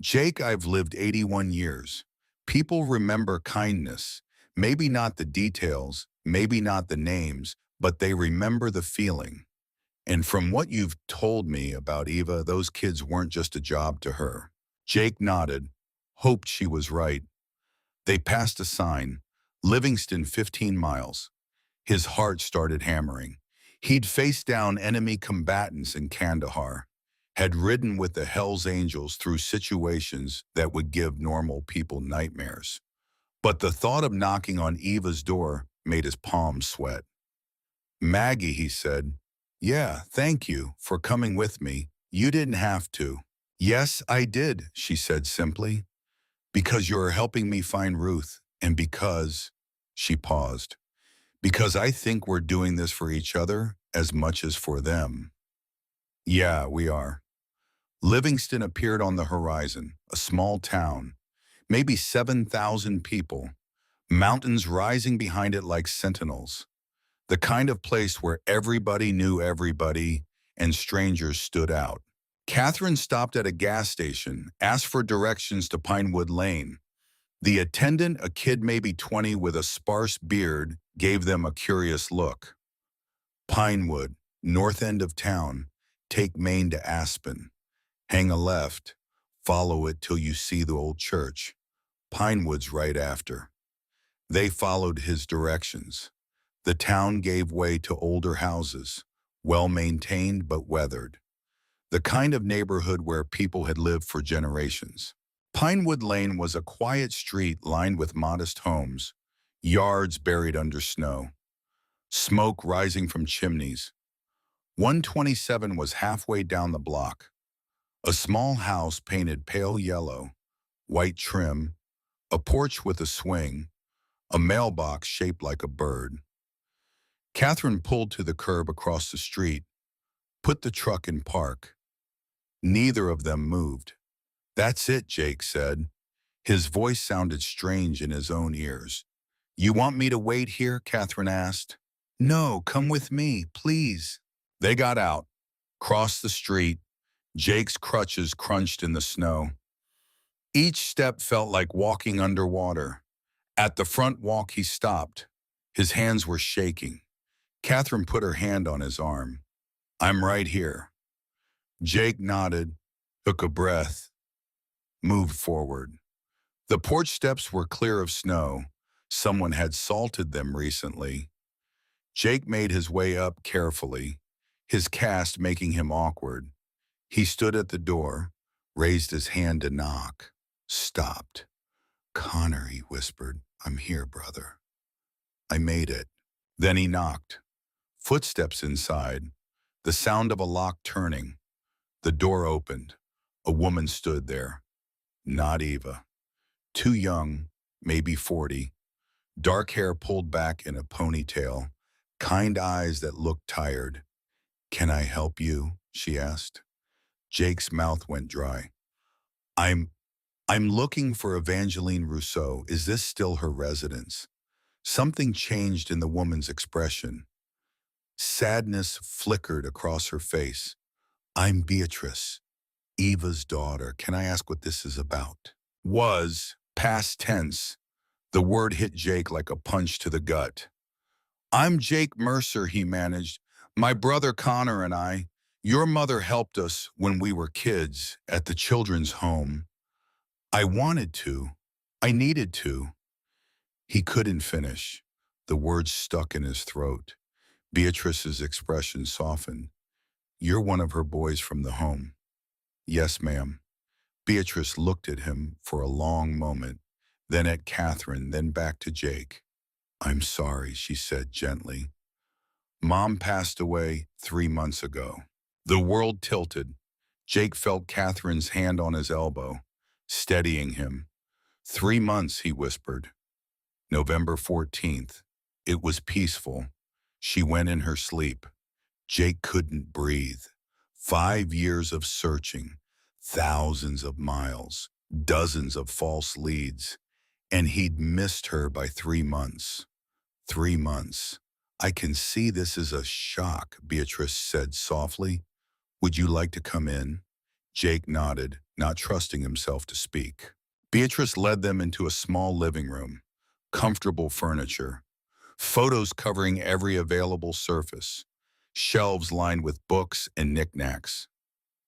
Jake, I've lived 81 years. People remember kindness. Maybe not the details, maybe not the names, but they remember the feeling. And from what you've told me about Eva, those kids weren't just a job to her. Jake nodded, hoped she was right. They passed a sign, Livingston 15 miles. His heart started hammering. He'd faced down enemy combatants in Kandahar, had ridden with the Hells Angels through situations that would give normal people nightmares. But the thought of knocking on Eva's door made his palms sweat. Maggie, he said, yeah, thank you for coming with me. You didn't have to. Yes, I did, she said simply, because you're helping me find Ruth, and because, she paused, because I think we're doing this for each other as much as for them. Yeah, we are. Livingston appeared on the horizon, a small town, maybe 7,000 people, mountains rising behind it like sentinels, the kind of place where everybody knew everybody and strangers stood out. Catherine stopped at a gas station, asked for directions to Pinewood Lane. The attendant, a kid maybe 20 with a sparse beard, gave them a curious look. Pinewood, north end of town, take Main to Aspen. Hang a left, follow it till you see the old church. Pinewood's right after. They followed his directions. The town gave way to older houses, well-maintained but weathered. The kind of neighborhood where people had lived for generations. Pinewood Lane was a quiet street lined with modest homes, yards buried under snow, smoke rising from chimneys. 127 was halfway down the block. A small house painted pale yellow, white trim, a porch with a swing, a mailbox shaped like a bird. Catherine pulled to the curb across the street, put the truck in park. Neither of them moved. That's it, Jake said. His voice sounded strange in his own ears. You want me to wait here? Catherine asked. No, come with me, please. They got out, crossed the street. Jake's crutches crunched in the snow. Each step felt like walking underwater. At the front walk, he stopped. His hands were shaking. Catherine put her hand on his arm. I'm right here. Jake nodded, took a breath, moved forward. The porch steps were clear of snow. Someone had salted them recently. Jake made his way up carefully, his cast making him awkward. He stood at the door, raised his hand to knock, stopped. Connor, he whispered, I'm here, brother. I made it. Then he knocked. Footsteps inside, the sound of a lock turning. The door opened. A woman stood there. Not Eva. Too young, maybe 40. Dark hair pulled back in a ponytail. Kind eyes that looked tired. Can I help you? She asked. Jake's mouth went dry. I'm looking for Evangeline Rousseau. Is this still her residence? Something changed in the woman's expression. Sadness flickered across her face. I'm Beatrice, Eva's daughter. Can I ask what this is about? Was, past tense. The word hit Jake like a punch to the gut. I'm Jake Mercer, he managed. My brother Connor and I. Your mother helped us when we were kids at the children's home. I wanted to. I needed to. He couldn't finish. The words stuck in his throat. Beatrice's expression softened. You're one of her boys from the home. Yes, ma'am. Beatrice looked at him for a long moment, then at Catherine, then back to Jake. I'm sorry, she said gently. Mom passed away 3 months ago. The world tilted. Jake felt Catherine's hand on his elbow, steadying him. 3 months, he whispered. November 14th. It was peaceful. She went in her sleep. Jake couldn't breathe. 5 years of searching, thousands of miles, dozens of false leads, and he'd missed her by 3 months. 3 months. I can see this is a shock, Beatrice said softly. Would you like to come in? Jake nodded, not trusting himself to speak. Beatrice led them into a small living room. Comfortable furniture. Photos covering every available surface. Shelves lined with books and knickknacks.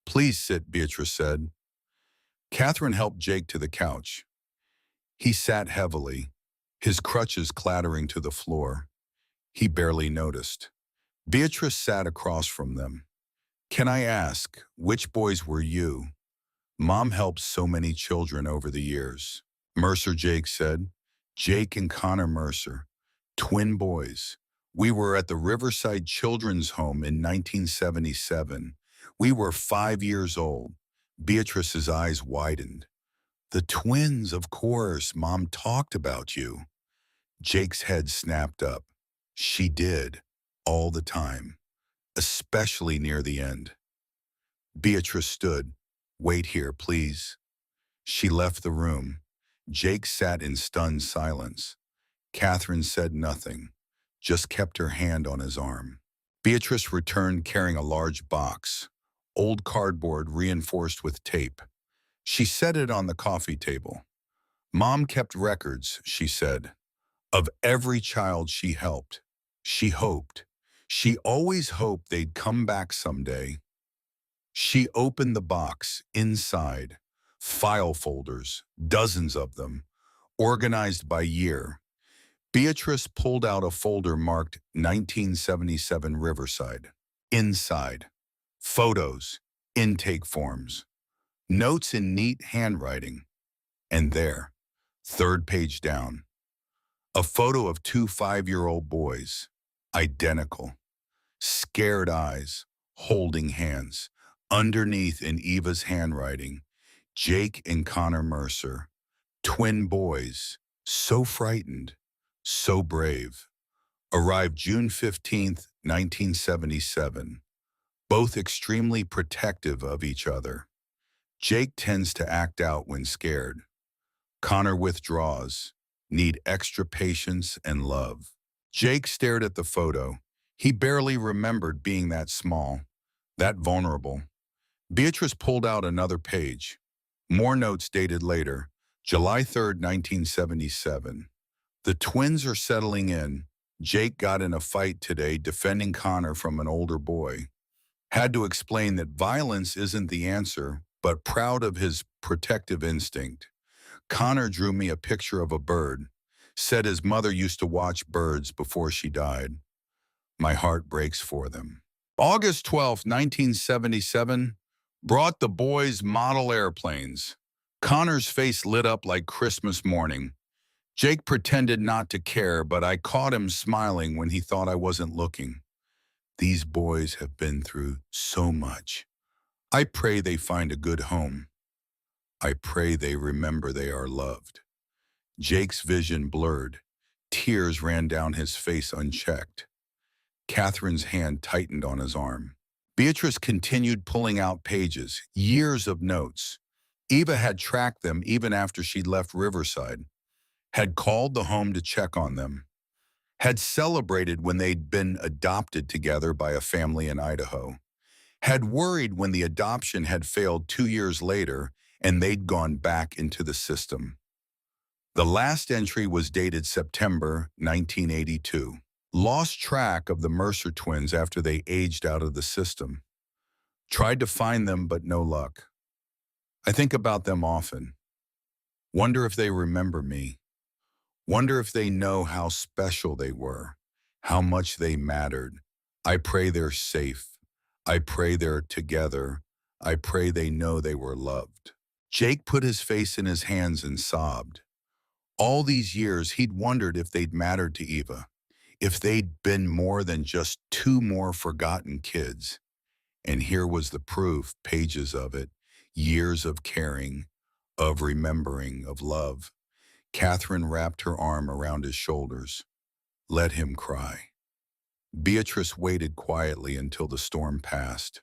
Please sit, Beatrice said. Catherine helped Jake to the couch. He sat heavily, his crutches clattering to the floor. He barely noticed. Beatrice sat across from them. Can I ask, which boys were you? Mom helped so many children over the years. Mercer, Jake said. Jake and Connor Mercer. Twin boys. We were at the Riverside Children's Home in 1977. We were 5 years old. Beatrice's eyes widened. The twins, of course. Mom talked about you. Jake's head snapped up. She did, all the time, especially near the end. Beatrice stood. Wait here, please. She left the room. Jake sat in stunned silence. Catherine said nothing, just kept her hand on his arm. Beatrice returned carrying a large box, old cardboard reinforced with tape. She set it on the coffee table. Mom kept records, she said, of every child she helped. She hoped. She always hoped they'd come back someday. She opened the box. Inside, file folders, dozens of them, organized by year. Beatrice pulled out a folder marked 1977 Riverside. Inside, photos, intake forms, notes in neat handwriting. And there, third page down, a photo of two 5-year-old boys, identical, scared eyes, holding hands. Underneath in Eva's handwriting, Jake and Connor Mercer, twin boys, so frightened, so brave. Arrived June 15th, 1977. Both extremely protective of each other. Jake tends to act out when scared. Connor withdraws, need extra patience and love. Jake stared at the photo. He barely remembered being that small, that vulnerable. Beatrice pulled out another page. More notes dated later, July 3rd, 1977. The twins are settling in. Jake got in a fight today defending Connor from an older boy. Had to explain that violence isn't the answer, but proud of his protective instinct. Connor drew me a picture of a bird. Said his mother used to watch birds before she died. My heart breaks for them. August 12th, 1977. Brought the boys model airplanes. Connor's face lit up like Christmas morning. Jake pretended not to care, but I caught him smiling when he thought I wasn't looking. These boys have been through so much. I pray they find a good home. I pray they remember they are loved. Jake's vision blurred. Tears ran down his face unchecked. Catherine's hand tightened on his arm. Beatrice continued pulling out pages, years of notes. Eva had tracked them even after she'd left Riverside, had called the home to check on them, had celebrated when they'd been adopted together by a family in Idaho, had worried when the adoption had failed 2 years later and they'd gone back into the system. The last entry was dated September 1982. Lost track of the Mercer twins after they aged out of the system. Tried to find them, but no luck. I think about them often. Wonder if they remember me. Wonder if they know how special they were, how much they mattered. I pray they're safe. I pray they're together. I pray they know they were loved. Jake put his face in his hands and sobbed. All these years, he'd wondered if they'd mattered to Eva, if they'd been more than just two more forgotten kids. And here was the proof, pages of it, years of caring, of remembering, of love. Catherine wrapped her arm around his shoulders. Let him cry. Beatrice waited quietly until the storm passed.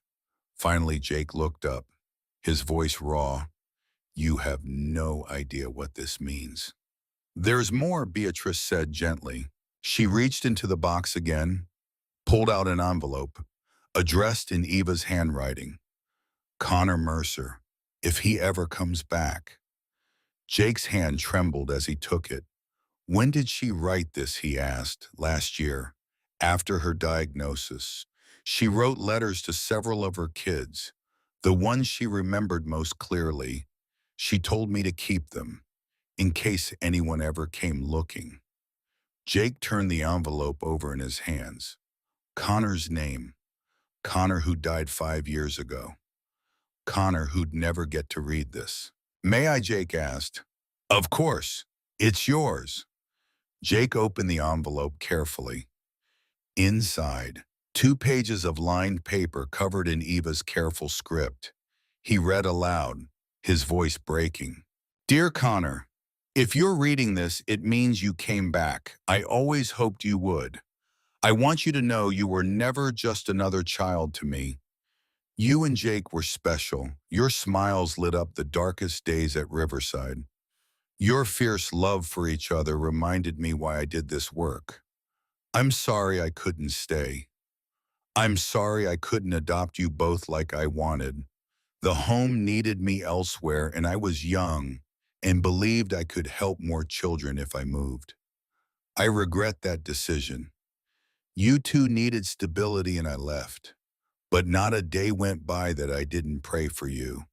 Finally, Jake looked up, his voice raw. You have no idea what this means. There's more, Beatrice said gently. She reached into the box again, pulled out an envelope, addressed in Eva's handwriting. Connor Mercer, if he ever comes back. Jake's hand trembled as he took it. When did she write this, he asked. Last year, after her diagnosis. She wrote letters to several of her kids, the ones she remembered most clearly. She told me to keep them, in case anyone ever came looking. Jake turned the envelope over in his hands. Connor's name. Connor, who died 5 years ago. Connor, who'd never get to read this. May I, Jake asked. Of course. It's yours. Jake opened the envelope carefully. Inside, 2 pages of lined paper covered in Eva's careful script. He read aloud, his voice breaking. Dear Connor, if you're reading this, it means you came back. I always hoped you would. I want you to know you were never just another child to me. You and Jake were special. Your smiles lit up the darkest days at Riverside. Your fierce love for each other reminded me why I did this work. I'm sorry I couldn't stay. I'm sorry I couldn't adopt you both like I wanted. The home needed me elsewhere, and I was young and believed I could help more children if I moved. I regret that decision. You two needed stability and I left. But not a day went by that I didn't pray for you.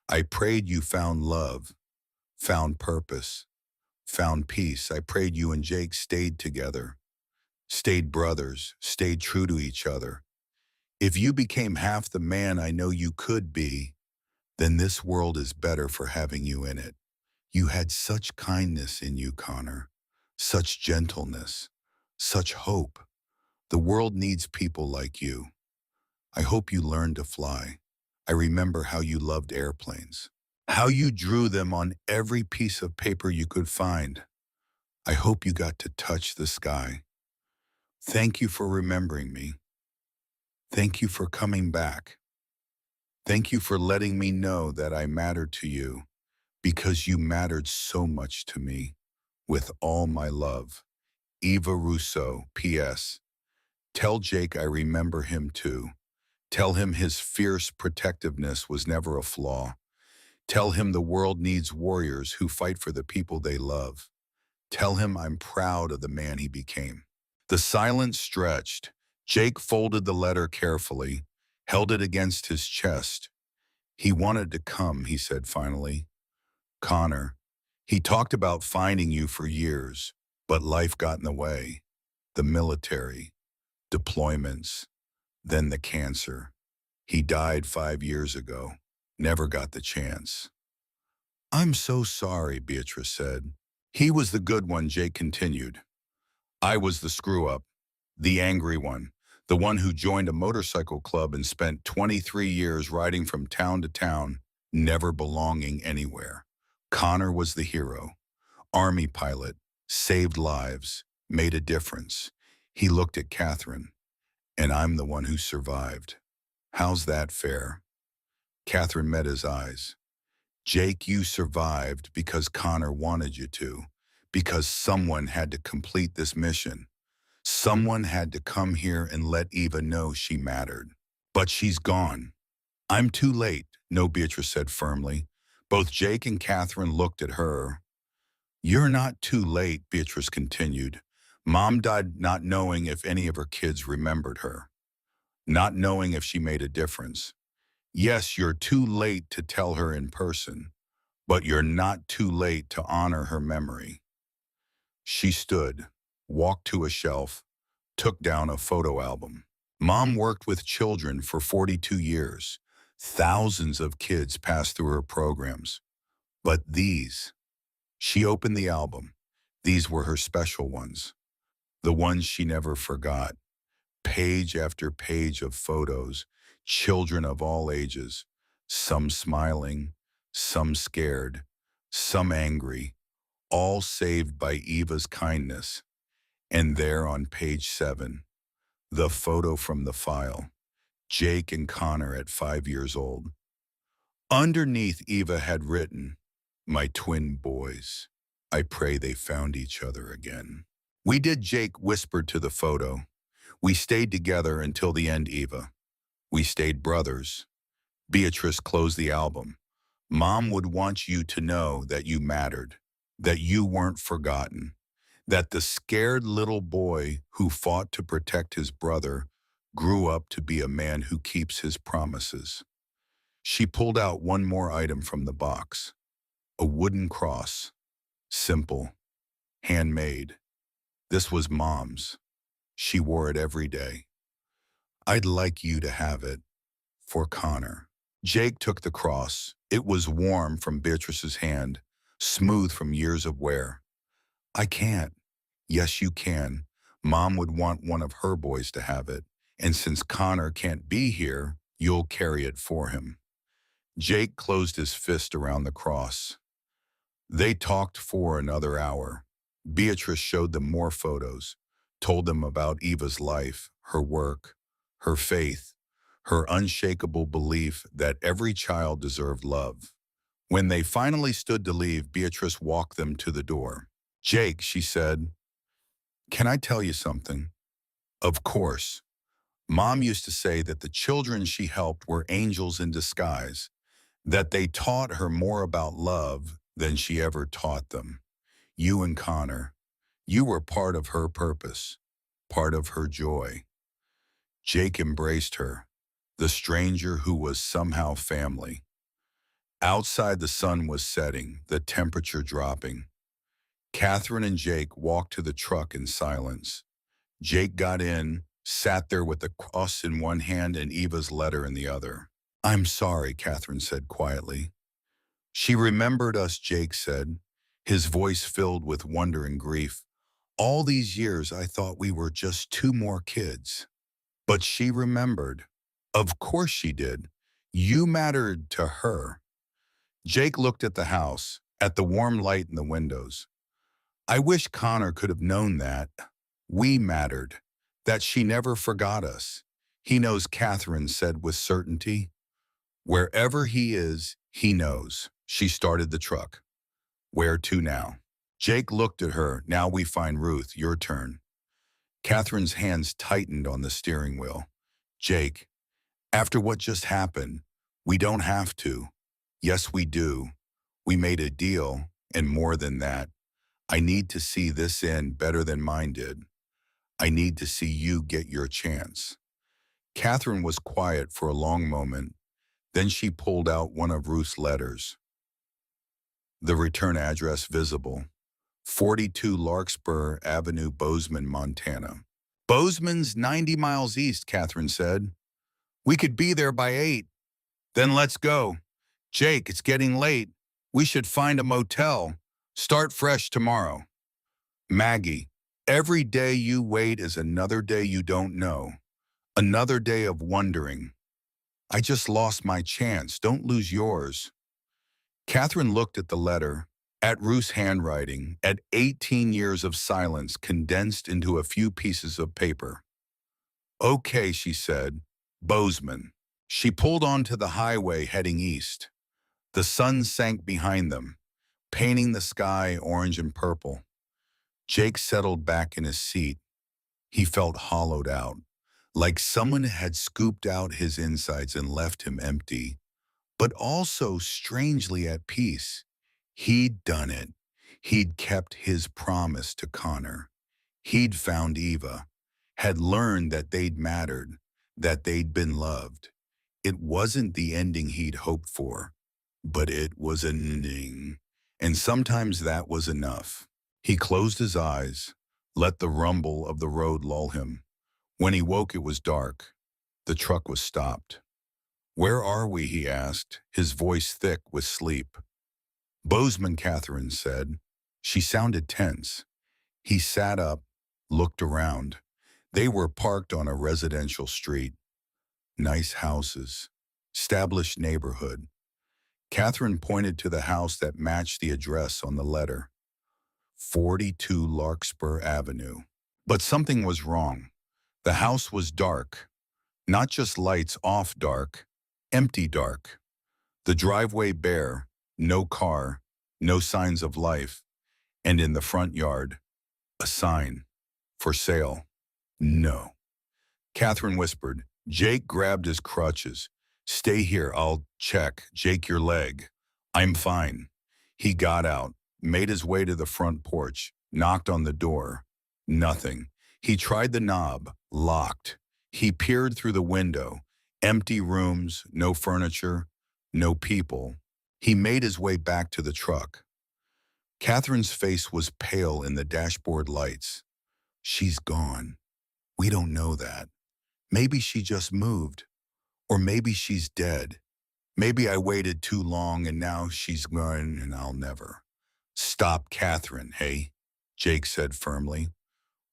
I prayed you found love, found purpose, found peace. I prayed you and Jake stayed together, stayed brothers, stayed true to each other. If you became half the man I know you could be, then this world is better for having you in it. You had such kindness in you, Connor, such gentleness, such hope. The world needs people like you. I hope you learned to fly. I remember how you loved airplanes, how you drew them on every piece of paper you could find. I hope you got to touch the sky. Thank you for remembering me. Thank you for coming back. Thank you for letting me know that I mattered to you, because you mattered so much to me. With all my love. Eva Rousseau, P.S. Tell Jake I remember him too. Tell him his fierce protectiveness was never a flaw. Tell him the world needs warriors who fight for the people they love. Tell him I'm proud of the man he became. The silence stretched. Jake folded the letter carefully, held it against his chest. He wanted to come, he said finally. Connor, he talked about finding you for years, but life got in the way. The military, deployments, then the cancer. He died 5 years ago, never got the chance. I'm so sorry, Beatrice said. He was the good one, Jake continued. I was the screw-up, the angry one, the one who joined a motorcycle club and spent 23 years riding from town to town, never belonging anywhere. Connor was the hero, Army pilot, saved lives, made a difference. He looked at Catherine, and I'm the one who survived. How's that fair? Catherine met his eyes. Jake, you survived because Connor wanted you to, because someone had to complete this mission. Someone had to come here and let Eva know she mattered. But she's gone. I'm too late, no, Beatrice said firmly. Both Jake and Catherine looked at her. You're not too late, Beatrice continued. Mom died not knowing if any of her kids remembered her, not knowing if she made a difference. Yes, you're too late to tell her in person, but you're not too late to honor her memory. She stood, walked to a shelf, took down a photo album. Mom worked with children for 42 years. Thousands of kids passed through her programs. But these, she opened the album. These were her special ones, the ones she never forgot. Page after page of photos, children of all ages, some smiling, some scared, some angry, all saved by Eva's kindness. And there on page 7, the photo from the file, Jake and Connor at 5 years old. Underneath, Eva had written, "My twin boys. I pray they found each other again." "We did," Jake whispered to the photo. "We stayed together until the end, Eva. We stayed brothers." Beatrice closed the album. "Mom would want you to know that you mattered, that you weren't forgotten, that the scared little boy who fought to protect his brother grew up to be a man who keeps his promises." She pulled out one more item from the box, a wooden cross, simple, handmade. This was Mom's. She wore it every day. "I'd like you to have it, for Connor." Jake took the cross. It was warm from Beatrice's hand, smooth from years of wear. "I can't." "Yes, you can. Mom would want one of her boys to have it. And since Connor can't be here, you'll carry it for him." Jake closed his fist around the cross. They talked for another hour. Beatrice showed them more photos, told them about Eva's life, her work, her faith, her unshakable belief that every child deserved love. When they finally stood to leave, Beatrice walked them to the door. "Jake," she said, "can I tell you something?" "Of course." Mom used to say that the children she helped were angels in disguise, that they taught her more about love than she ever taught them. You and Connor, you were part of her purpose, part of her joy. Jake embraced her, the stranger who was somehow family. Outside, the sun was setting, the temperature dropping. Catherine and Jake walked to the truck in silence. Jake got in, sat there with the cross in one hand and Eva's letter in the other. "I'm sorry," Catherine said quietly. "She remembered us," Jake said, his voice filled with wonder and grief. "All these years I thought we were just two more kids." "But she remembered." "Of course she did. You mattered to her." Jake looked at the house, at the warm light in the windows. "I wish Connor could have known that. We mattered, that she never forgot us." "He knows," Catherine said with certainty. "Wherever he is, he knows." She started the truck. "Where to now?" Jake looked at her. "Now we find Ruth. Your turn." Catherine's hands tightened on the steering wheel. "Jake, after what just happened, we don't have to." "Yes, we do. We made a deal, and more than that. I need to see this end better than mine did. I need to see you get your chance." Catherine was quiet for a long moment. Then she pulled out one of Ruth's letters. The return address visible: 42 Larkspur Avenue, Bozeman, Montana. "Bozeman's 90 miles east," Catherine said. "We could be there by 8. Then let's go. Jake, it's getting late. We should find a motel. Start fresh tomorrow." "Maggie, every day you wait is another day you don't know. Another day of wondering. I just lost my chance. Don't lose yours." Catherine looked at the letter, at Ruth's handwriting, at 18 years of silence condensed into a few pieces of paper. "Okay," she said. "Bozeman." She pulled onto the highway heading east. The sun sank behind them, painting the sky orange and purple. Jake settled back in his seat. He felt hollowed out, like someone had scooped out his insides and left him empty, but also strangely at peace. He'd done it. He'd kept his promise to Connor. He'd found Eva, had learned that they'd mattered, that they'd been loved. It wasn't the ending he'd hoped for, but it was an ending, and sometimes that was enough. He closed his eyes, let the rumble of the road lull him. When he woke, it was dark. The truck was stopped. "Where are we?" he asked, his voice thick with sleep. "Bozeman," Catherine said. She sounded tense. He sat up, looked around. They were parked on a residential street. Nice houses. Established neighborhood. Catherine pointed to the house that matched the address on the letter. 42 Larkspur Avenue. But something was wrong. The house was dark. Not just lights off dark, empty dark. The driveway bare, no car, no signs of life, and in the front yard, a sign. For sale. No. Catherine whispered. Jake grabbed his crutches. Stay here, I'll check. Jake, your leg. I'm fine. He got out, made his way to the front porch, knocked on the door. Nothing. He tried the knob, locked. He peered through the window. Empty rooms, no furniture, no people. He made his way back to the truck. Catherine's face was pale in the dashboard lights. She's gone. We don't know that. Maybe she just moved. Or maybe she's dead. Maybe I waited too long and now she's gone and I'll never. Stop, Catherine, hey? Jake said firmly.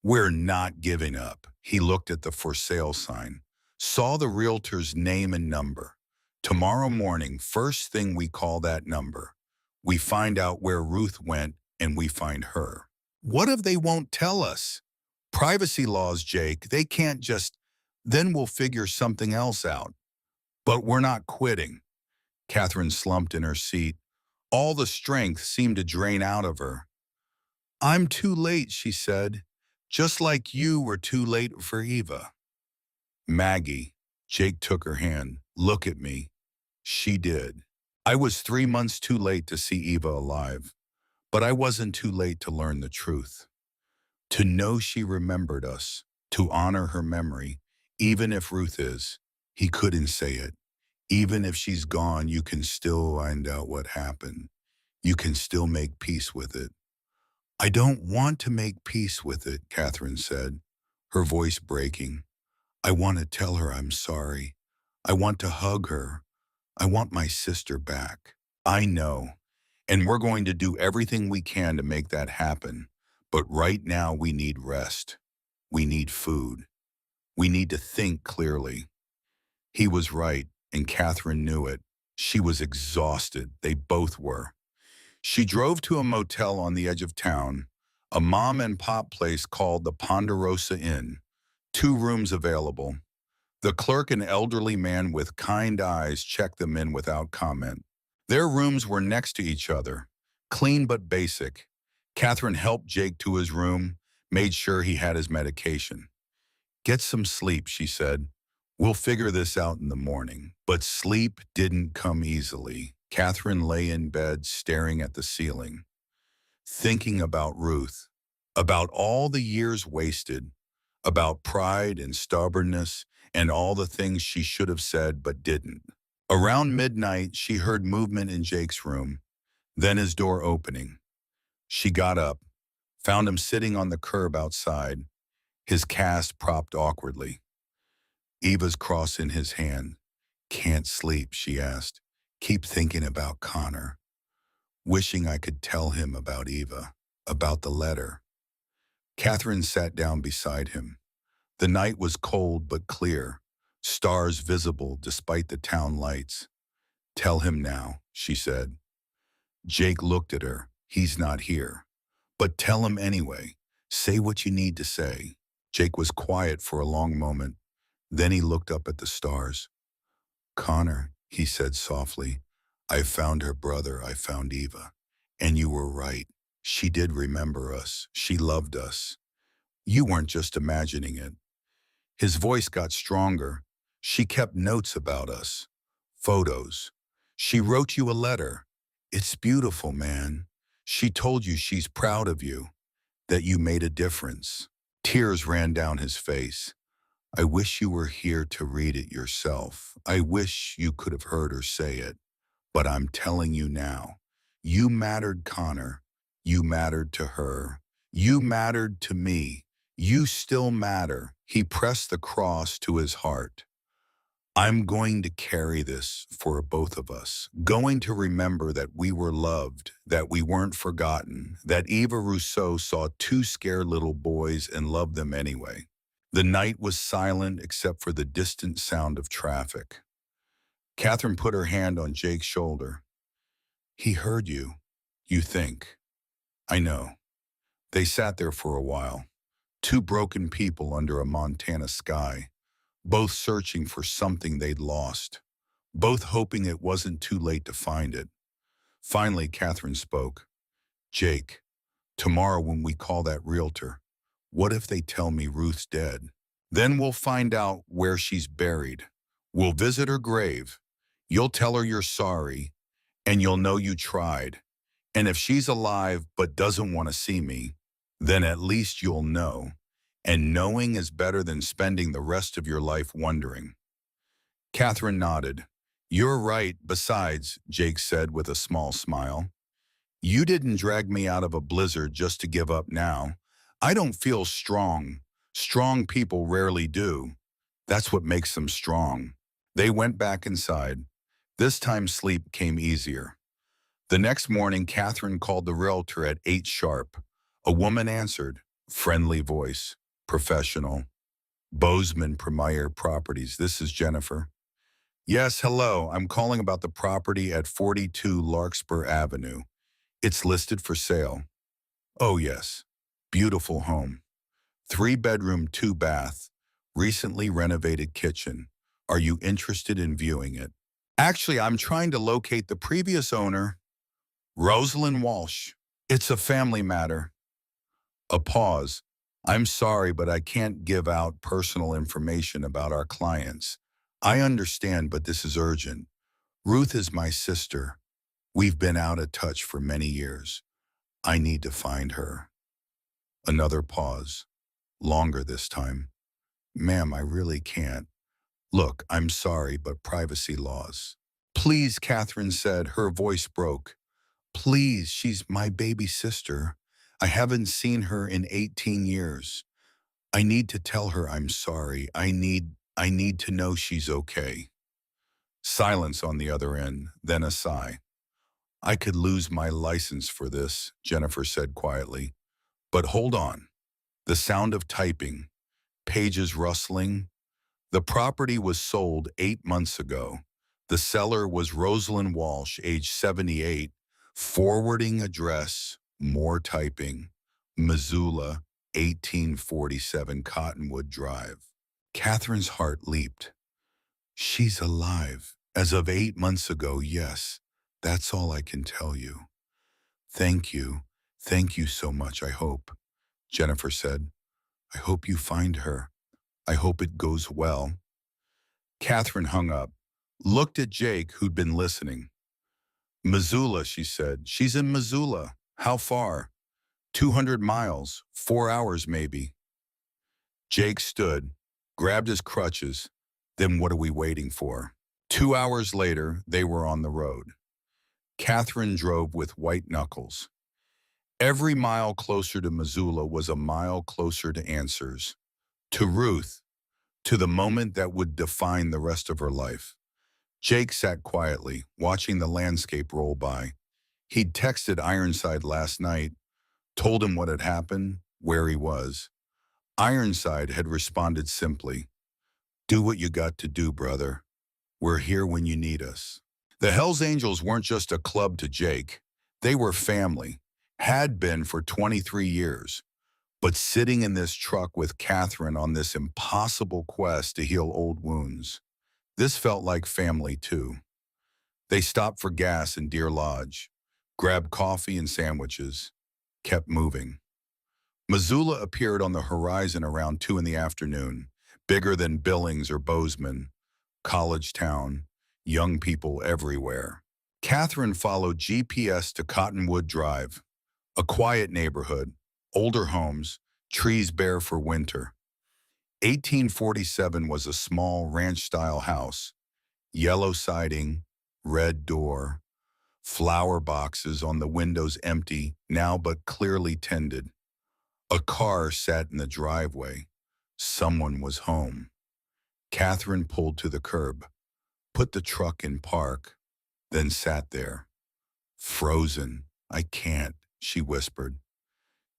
We're not giving up. He looked at the for sale sign, saw the realtor's name and number. Tomorrow morning, first thing we call that number. We find out where Ruth went and we find her. What if they won't tell us? Privacy laws, Jake, they can't just, then we'll figure something else out. But we're not quitting. Catherine slumped in her seat. All the strength seemed to drain out of her. I'm too late, she said, just like you were too late for Eva. Maggie, Jake took her hand. Look at me. She did. I was 3 months too late to see Eva alive, but I wasn't too late to learn the truth. To know she remembered us, to honor her memory, even if Ruth is. He couldn't say it. Even if she's gone, you can still find out what happened. You can still make peace with it. I don't want to make peace with it, Catherine said, her voice breaking. I want to tell her I'm sorry. I want to hug her. I want my sister back. I know. And we're going to do everything we can to make that happen. But right now we need rest. We need food. We need to think clearly. He was right, and Catherine knew it. She was exhausted. They both were. She drove to a motel on the edge of town, a mom and pop place called the Ponderosa Inn. 2 rooms available. The clerk, an elderly man with kind eyes, checked them in without comment. Their rooms were next to each other, clean but basic. Catherine helped Jake to his room, made sure he had his medication. Get some sleep, she said. We'll figure this out in the morning. But sleep didn't come easily. Catherine lay in bed, staring at the ceiling, thinking about Ruth, about all the years wasted, about pride and stubbornness and all the things she should have said but didn't. Around midnight, she heard movement in Jake's room, then his door opening. She got up, found him sitting on the curb outside, his cast propped awkwardly. Eva's cross in his hand. Can't sleep, she asked. Keep thinking about Connor. Wishing I could tell him about Eva, about the letter. Catherine sat down beside him. The night was cold but clear, stars visible despite the town lights. Tell him now, she said. Jake looked at her. He's not here. But tell him anyway. Say what you need to say. Jake was quiet for a long moment. Then he looked up at the stars. Connor, he said softly, I found her brother, I found Eva. And you were right. She did remember us. She loved us. You weren't just imagining it. His voice got stronger. She kept notes about us. Photos. She wrote you a letter. It's beautiful, man. She told you she's proud of you, that you made a difference. Tears ran down his face. I wish you were here to read it yourself. I wish you could have heard her say it. But I'm telling you now, you mattered, Connor. You mattered to her. You mattered to me. You still matter. He pressed the cross to his heart. I'm going to carry this for both of us, going to remember that we were loved, that we weren't forgotten, that Eva Rousseau saw 2 scared little boys and loved them anyway. The night was silent except for the distant sound of traffic. Catherine put her hand on Jake's shoulder. He heard you, you think. I know. They sat there for a while, two broken people under a Montana sky, both searching for something they'd lost, both hoping it wasn't too late to find it. Finally, Catherine spoke. Jake, tomorrow when we call that realtor, what if they tell me Ruth's dead? Then we'll find out where she's buried. We'll visit her grave. You'll tell her you're sorry, and you'll know you tried. And if she's alive but doesn't want to see me, then at least you'll know. And knowing is better than spending the rest of your life wondering. Catherine nodded. You're right, besides, Jake said with a small smile. You didn't drag me out of a blizzard just to give up now. I don't feel strong. Strong people rarely do. That's what makes them strong. They went back inside. This time sleep came easier. The next morning, Catherine called the realtor at 8 sharp. A woman answered, friendly voice, professional. Bozeman Premier Properties, this is Jennifer. Yes, hello, I'm calling about the property at 42 Larkspur Avenue. It's listed for sale. Oh yes, beautiful home. 3-bedroom, 2-bath, recently renovated kitchen. Are you interested in viewing it? Actually, I'm trying to locate the previous owner, Rosalind Walsh. It's a family matter. A pause. I'm sorry, but I can't give out personal information about our clients. I understand, but this is urgent. Ruth is my sister. We've been out of touch for many years. I need to find her. Another pause. Longer this time. Ma'am, I really can't. Look, I'm sorry, but privacy laws. Please, Catherine said, her voice broke. Please, she's my baby sister. I haven't seen her in 18 years. I need to tell her I'm sorry. I need to know she's okay. Silence on the other end, then a sigh. I could lose my license for this, Jennifer said quietly. But hold on. The sound of typing, pages rustling. The property was sold 8 months ago. The seller was Rosalind Walsh, age 78. Forwarding address, more typing. Missoula, 1847 Cottonwood Drive. Catherine's heart leaped. She's alive. As of 8 months ago, yes. That's all I can tell you. Thank you. Thank you so much, I hope. Jennifer said. I hope you find her. I hope it goes well. Catherine hung up, looked at Jake, who'd been listening. Missoula, she said. She's in Missoula. How far? 200 miles, 4 hours maybe. Jake stood, grabbed his crutches. Then what are we waiting for? 2 hours later, they were on the road. Catherine drove with white knuckles. Every mile closer to Missoula was a mile closer to answers. To Ruth, to the moment that would define the rest of her life. Jake sat quietly, watching the landscape roll by. He'd texted Ironside last night, told him what had happened, where he was. Ironside had responded simply, do what you got to do, brother. We're here when you need us. The Hells Angels weren't just a club to Jake. They were family, had been for 23 years. But sitting in this truck with Catherine on this impossible quest to heal old wounds, this felt like family too. They stopped for gas in Deer Lodge, grabbed coffee and sandwiches, kept moving. Missoula appeared on the horizon around 2 in the afternoon, bigger than Billings or Bozeman, college town, young people everywhere. Catherine followed GPS to Cottonwood Drive, a quiet neighborhood, older homes, trees bare for winter. 1847 was a small ranch-style house, yellow siding, red door, flower boxes on the windows empty, now but clearly tended. A car sat in the driveway. Someone was home. Catherine pulled to the curb, put the truck in park, then sat there. Frozen. I can't, she whispered.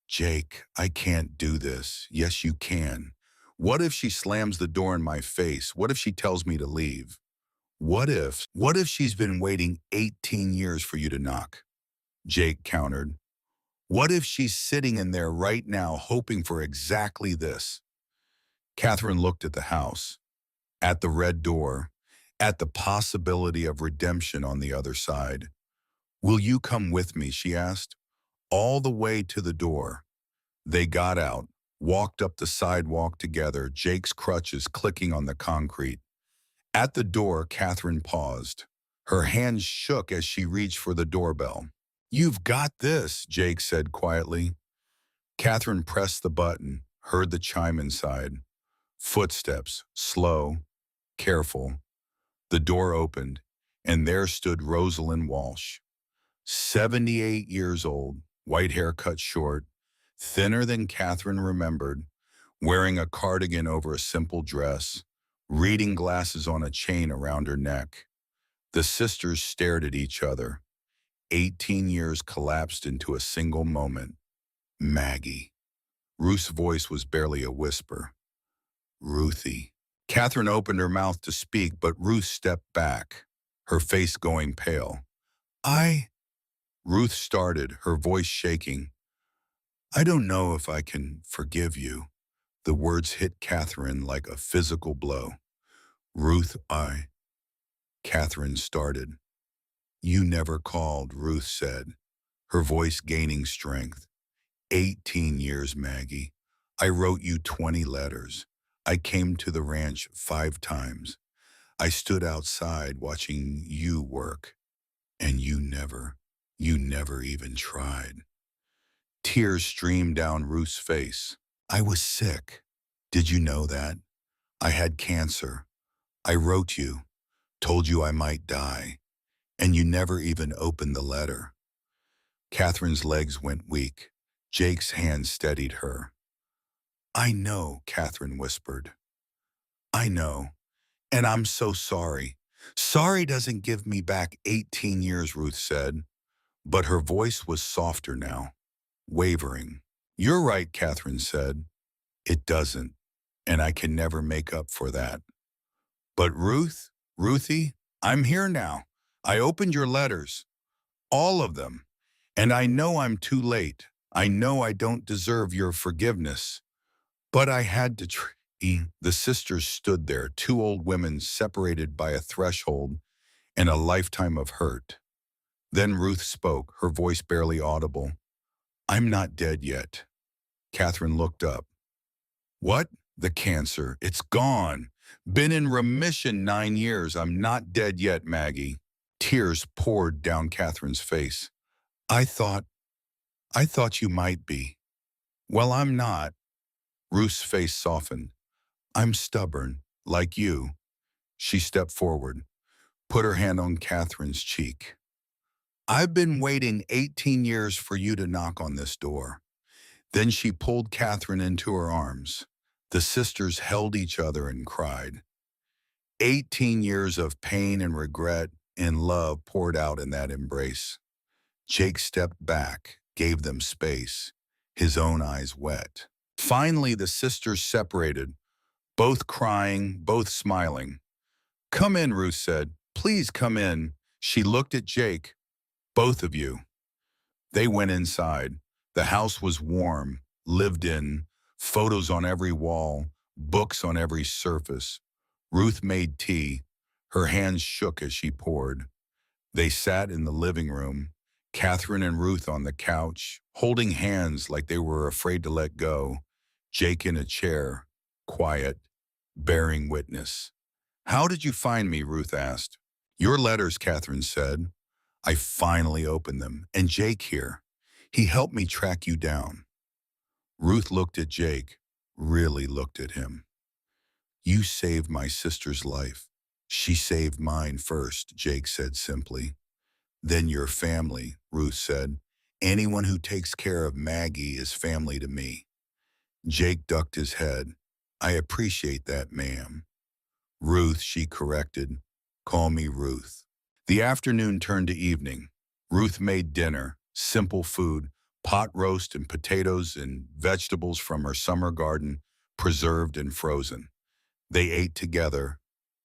Jake, I can't do this. Yes, you can. What if she slams the door in my face? What if she tells me to leave? What if she's been waiting 18 years for you to knock? Jake countered. What if she's sitting in there right now hoping for exactly this? Catherine looked at the house, at the red door, at the possibility of redemption on the other side. Will you come with me, she asked, all the way to the door. They got out, walked up the sidewalk together, Jake's crutches clicking on the concrete. At the door, Catherine paused. Her hands shook as she reached for the doorbell. You've got this, Jake said quietly. Catherine pressed the button, heard the chime inside. Footsteps, slow, careful. The door opened, and there stood Rosalind Walsh. 78 years old, white hair cut short, thinner than Catherine remembered, wearing a cardigan over a simple dress, reading glasses on a chain around her neck. The sisters stared at each other. 18 years collapsed into a single moment. Maggie. Ruth's voice was barely a whisper. Ruthie. Catherine opened her mouth to speak, but Ruth stepped back, her face going pale. Ruth started, her voice shaking. I don't know if I can forgive you. The words hit Catherine like a physical blow. Ruth, Catherine started. You never called, Ruth said, her voice gaining strength. 18 years, Maggie. I wrote you 20 letters. I came to the ranch 5 times. I stood outside watching you work, and you never even tried. Tears streamed down Ruth's face. I was sick. Did you know that? I had cancer. I wrote you, told you I might die, and you never even opened the letter. Catherine's legs went weak. Jake's hand steadied her. I know, Catherine whispered. I know, and I'm so sorry. Sorry doesn't give me back 18 years, Ruth said, but her voice was softer now, wavering. You're right, Catherine said. It doesn't, and I can never make up for that. But Ruthie, I'm here now. I opened your letters, all of them, and I know I'm too late. I know I don't deserve your forgiveness, but I had to try. The sisters stood there, 2 old women separated by a threshold and a lifetime of hurt. Then Ruth spoke, her voice barely audible. I'm not dead yet. Catherine looked up. What? The cancer. It's gone. Been in remission 9 years. I'm not dead yet, Maggie. Tears poured down Catherine's face. I thought you might be. Well, I'm not. Ruth's face softened. I'm stubborn, like you. She stepped forward, put her hand on Catherine's cheek. I've been waiting 18 years for you to knock on this door. Then she pulled Catherine into her arms. The sisters held each other and cried. 18 years of pain and regret and love poured out in that embrace. Jake stepped back, gave them space, his own eyes wet. Finally, the sisters separated, both crying, both smiling. Come in, Ruth said. Please come in. She looked at Jake. Both of you. They went inside. The house was warm, lived in, photos on every wall, books on every surface. Ruth made tea. Her hands shook as she poured. They sat in the living room, Catherine and Ruth on the couch, holding hands like they were afraid to let go. Jake in a chair, quiet, bearing witness. How did you find me? Ruth asked. Your letters, Catherine said. I finally opened them, and Jake here. He helped me track you down. Ruth looked at Jake, really looked at him. You saved my sister's life. She saved mine first, Jake said simply. Then your family, Ruth said. Anyone who takes care of Maggie is family to me. Jake ducked his head. I appreciate that, ma'am. Ruth, she corrected. Call me Ruth. The afternoon turned to evening. Ruth made dinner, simple food, pot roast and potatoes and vegetables from her summer garden, preserved and frozen. They ate together,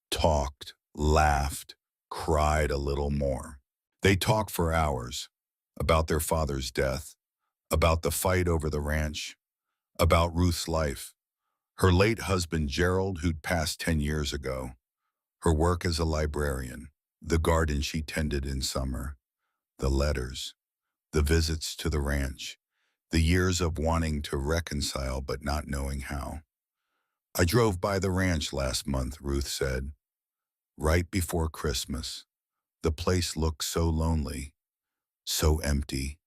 talked, laughed, cried a little more. They talked for hours about their father's death, about the fight over the ranch, about Ruth's life, her late husband Gerald, who'd passed 10 years ago, her work as a librarian, the garden she tended in summer, the letters, the visits to the ranch, the years of wanting to reconcile but not knowing how. I drove by the ranch last month, Ruth said, right before Christmas. The place looked so lonely, so empty.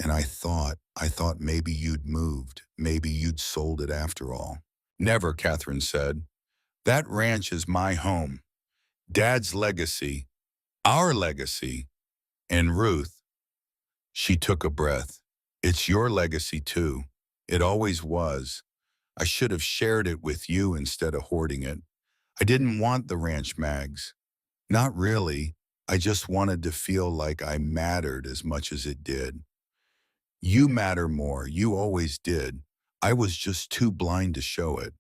And I thought maybe you'd moved, maybe you'd sold it after all. Never, Catherine said. That ranch is my home, Dad's legacy, our legacy. And Ruth, she took a breath. It's your legacy too. It always was. I should have shared it with you instead of hoarding it. I didn't want the ranch mags. Not really. I just wanted to feel like I mattered as much as it did. You matter more. You always did. I was just too blind to show it.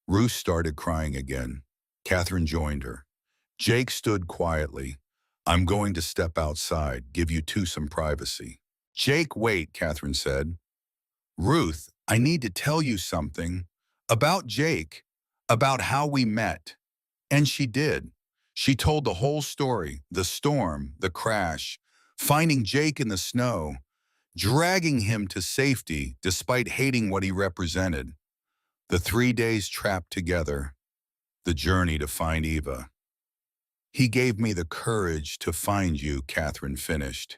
Ruth started crying again. Catherine joined her. Jake stood quietly. I'm going to step outside, give you two some privacy. Jake, wait, Catherine said. Ruth, I need to tell you something about Jake, about how we met. And she did. She told the whole story, the storm, the crash, finding Jake in the snow, dragging him to safety despite hating what he represented, the 3 days trapped together, the journey to find Eva. He gave me the courage to find you, Catherine finished.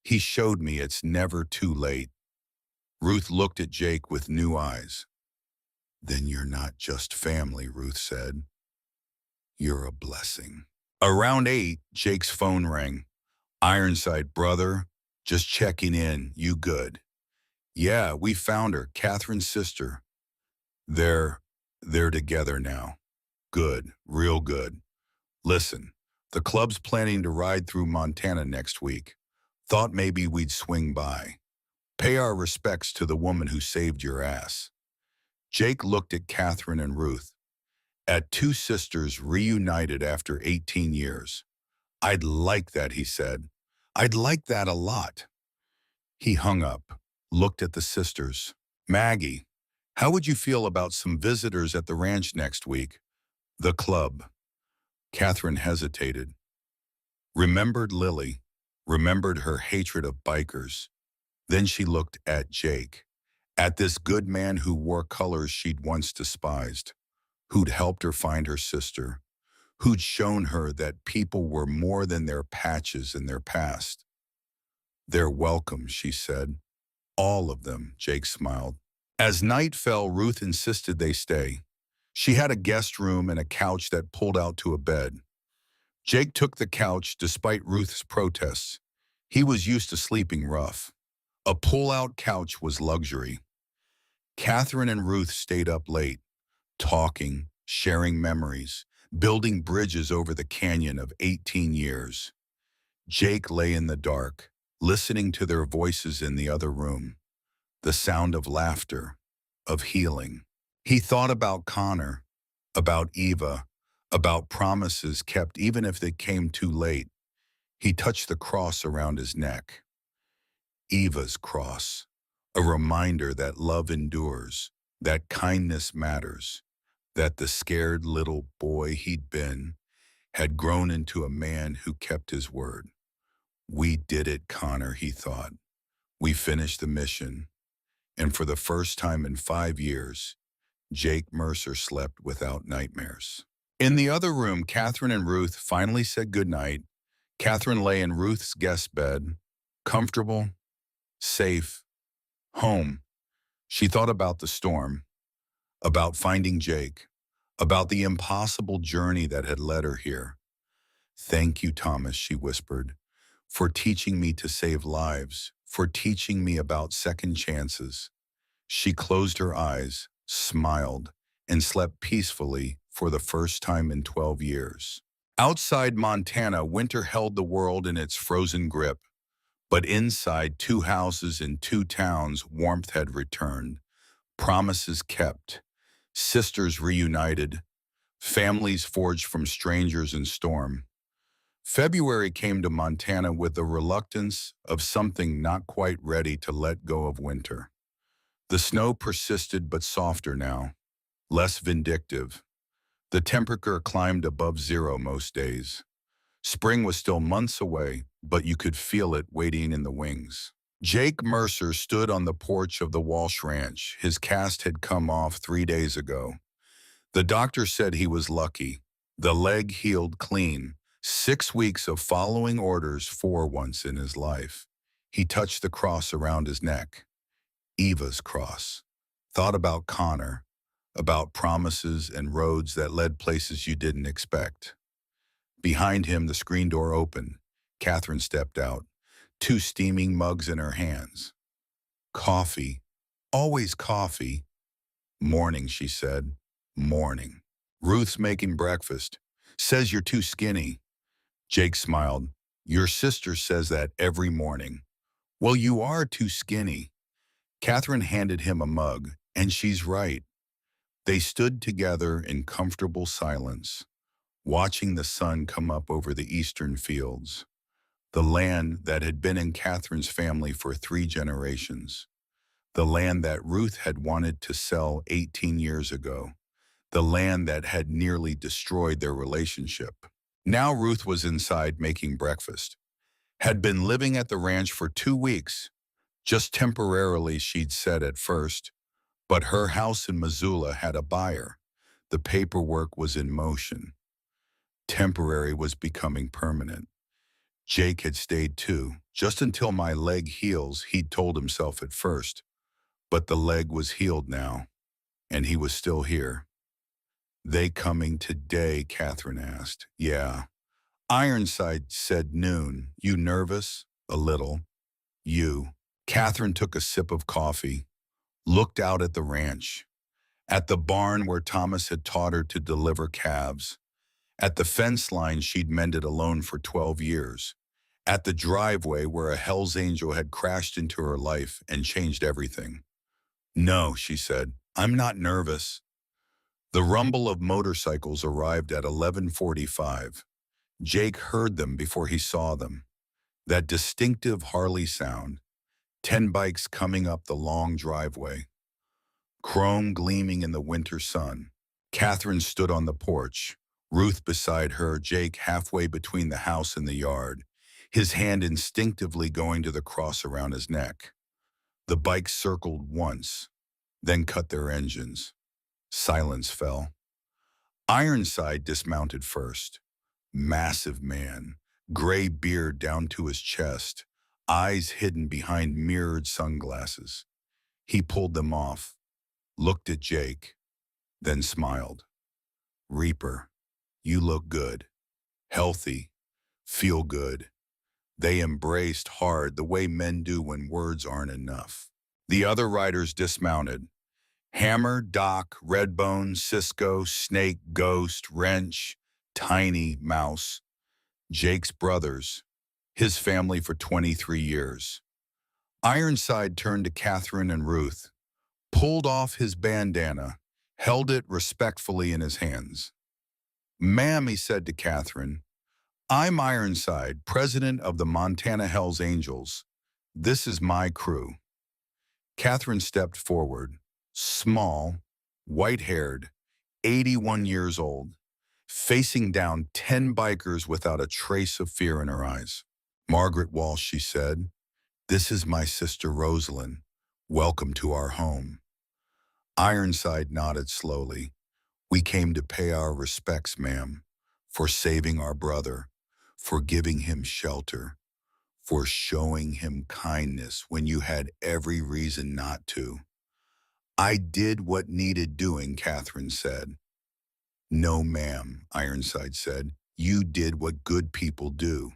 He showed me it's never too late. Ruth looked at Jake with new eyes. Then you're not just family, Ruth said. You're a blessing. Around 8, Jake's phone rang. Ironside, brother, just checking in, you good? Yeah, we found her, Catherine's sister. They're together now. Good, real good. Listen, the club's planning to ride through Montana next week. Thought maybe we'd swing by. Pay our respects to the woman who saved your ass. Jake looked at Catherine and Ruth, at two sisters reunited after 18 years. I'd like that, he said. I'd like that a lot. He hung up, looked at the sisters. Maggie, how would you feel about some visitors at the ranch next week? The club. Catherine hesitated. Remembered Lily, remembered her hatred of bikers. Then she looked at Jake, at this good man who wore colors she'd once despised, who'd helped her find her sister, who'd shown her that people were more than their patches in their past. They're welcome, she said. All of them, Jake smiled. As night fell, Ruth insisted they stay. She had a guest room and a couch that pulled out to a bed. Jake took the couch despite Ruth's protests. He was used to sleeping rough. A pull-out couch was luxury. Catherine and Ruth stayed up late, talking, sharing memories, building bridges over the canyon of 18 years. Jake lay in the dark, listening to their voices in the other room, the sound of laughter, of healing. He thought about Connor, about Eva, about promises kept even if they came too late. He touched the cross around his neck. Eva's cross, a reminder that love endures, that kindness matters, that the scared little boy he'd been had grown into a man who kept his word. We did it, Connor, he thought. We finished the mission. And for the first time in 5 years, Jake Mercer slept without nightmares. In the other room, Catherine and Ruth finally said goodnight. Catherine lay in Ruth's guest bed, comfortable, safe, home. She thought about the storm, about finding Jake, about the impossible journey that had led her here. Thank you, Thomas, she whispered, for teaching me to save lives, for teaching me about second chances. She closed her eyes, smiled, and slept peacefully for the first time in 12 years. Outside Montana, winter held the world in its frozen grip, but inside 2 houses in 2 towns, warmth had returned, promises kept, sisters reunited, families forged from strangers in storm. February came to Montana with the reluctance of something not quite ready to let go of winter. The snow persisted but softer now, less vindictive. The temperature climbed above zero most days. Spring was still months away, but you could feel it waiting in the wings. Jake Mercer stood on the porch of the Walsh Ranch. His cast had come off 3 days ago. The doctor said he was lucky. The leg healed clean. 6 weeks of following orders for once in his life. He touched the cross around his neck. Eva's cross. Thought about Connor, about promises and roads that led places you didn't expect. Behind him, the screen door opened. Catherine stepped out, 2 steaming mugs in her hands. Coffee. Always coffee. Morning, she said. Morning. Ruth's making breakfast. Says you're too skinny. Jake smiled. Your sister says that every morning. Well, you are too skinny. Catherine handed him a mug, and she's right. They stood together in comfortable silence, watching the sun come up over the eastern fields, the land that had been in Catherine's family for 3 generations, the land that Ruth had wanted to sell 18 years ago, the land that had nearly destroyed their relationship. Now Ruth was inside making breakfast, had been living at the ranch for 2 weeks, just temporarily she'd said at first, but her house in Missoula had a buyer. The paperwork was in motion. Temporary was becoming permanent. Jake had stayed too, just until my leg heals, he'd told himself at first. But the leg was healed now, and he was still here. They coming today, Catherine asked. Yeah. Ironside said noon. You nervous? A little. You. Catherine took a sip of coffee, looked out at the ranch, at the barn where Thomas had taught her to deliver calves, at the fence line she'd mended alone for 12 years, at the driveway where a Hell's Angel had crashed into her life and changed everything. No, she said, I'm not nervous. The rumble of motorcycles arrived at 11:45. Jake heard them before he saw them. That distinctive Harley sound, 10 bikes coming up the long driveway, chrome gleaming in the winter sun. Catherine stood on the porch, Ruth beside her, Jake halfway between the house and the yard, his hand instinctively going to the cross around his neck. The bikes circled once, then cut their engines. Silence fell. Ironside dismounted first. Massive man, gray beard down to his chest, eyes hidden behind mirrored sunglasses. He pulled them off, looked at Jake, then smiled. Reaper, you look good, healthy, feel good. They embraced hard the way men do when words aren't enough. The other riders dismounted. Hammer, Doc, Redbone, Cisco, Snake, Ghost, Wrench, Tiny, Mouse, Jake's brothers, his family for 23 years. Ironside turned to Catherine and Ruth, pulled off his bandana, held it respectfully in his hands. Ma'am, he said to Catherine, I'm Ironside, president of the Montana Hells Angels. This is my crew. Catherine stepped forward, small, white-haired, 81 years old, facing down 10 bikers without a trace of fear in her eyes. Margaret Walsh, she said, this is my sister Rosalind. Welcome to our home. Ironside nodded slowly. We came to pay our respects, ma'am, for saving our brother, for giving him shelter, for showing him kindness when you had every reason not to. I did what needed doing, Catherine said. No, ma'am, Ironside said. You did what good people do.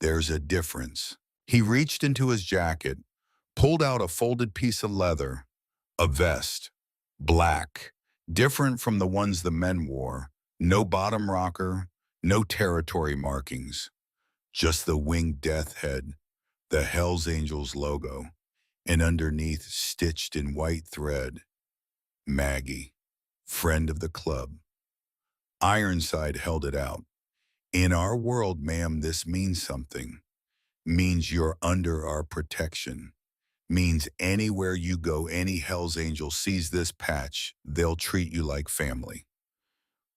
There's a difference. He reached into his jacket, pulled out a folded piece of leather, a vest, black, different from the ones the men wore, no bottom rocker, no territory markings, just the winged death head, the Hells Angels logo, and underneath, stitched in white thread, Maggie, friend of the club. Ironside held it out. In our world, ma'am, this means something. Means you're under our protection. Means anywhere you go, any Hell's Angel sees this patch, they'll treat you like family.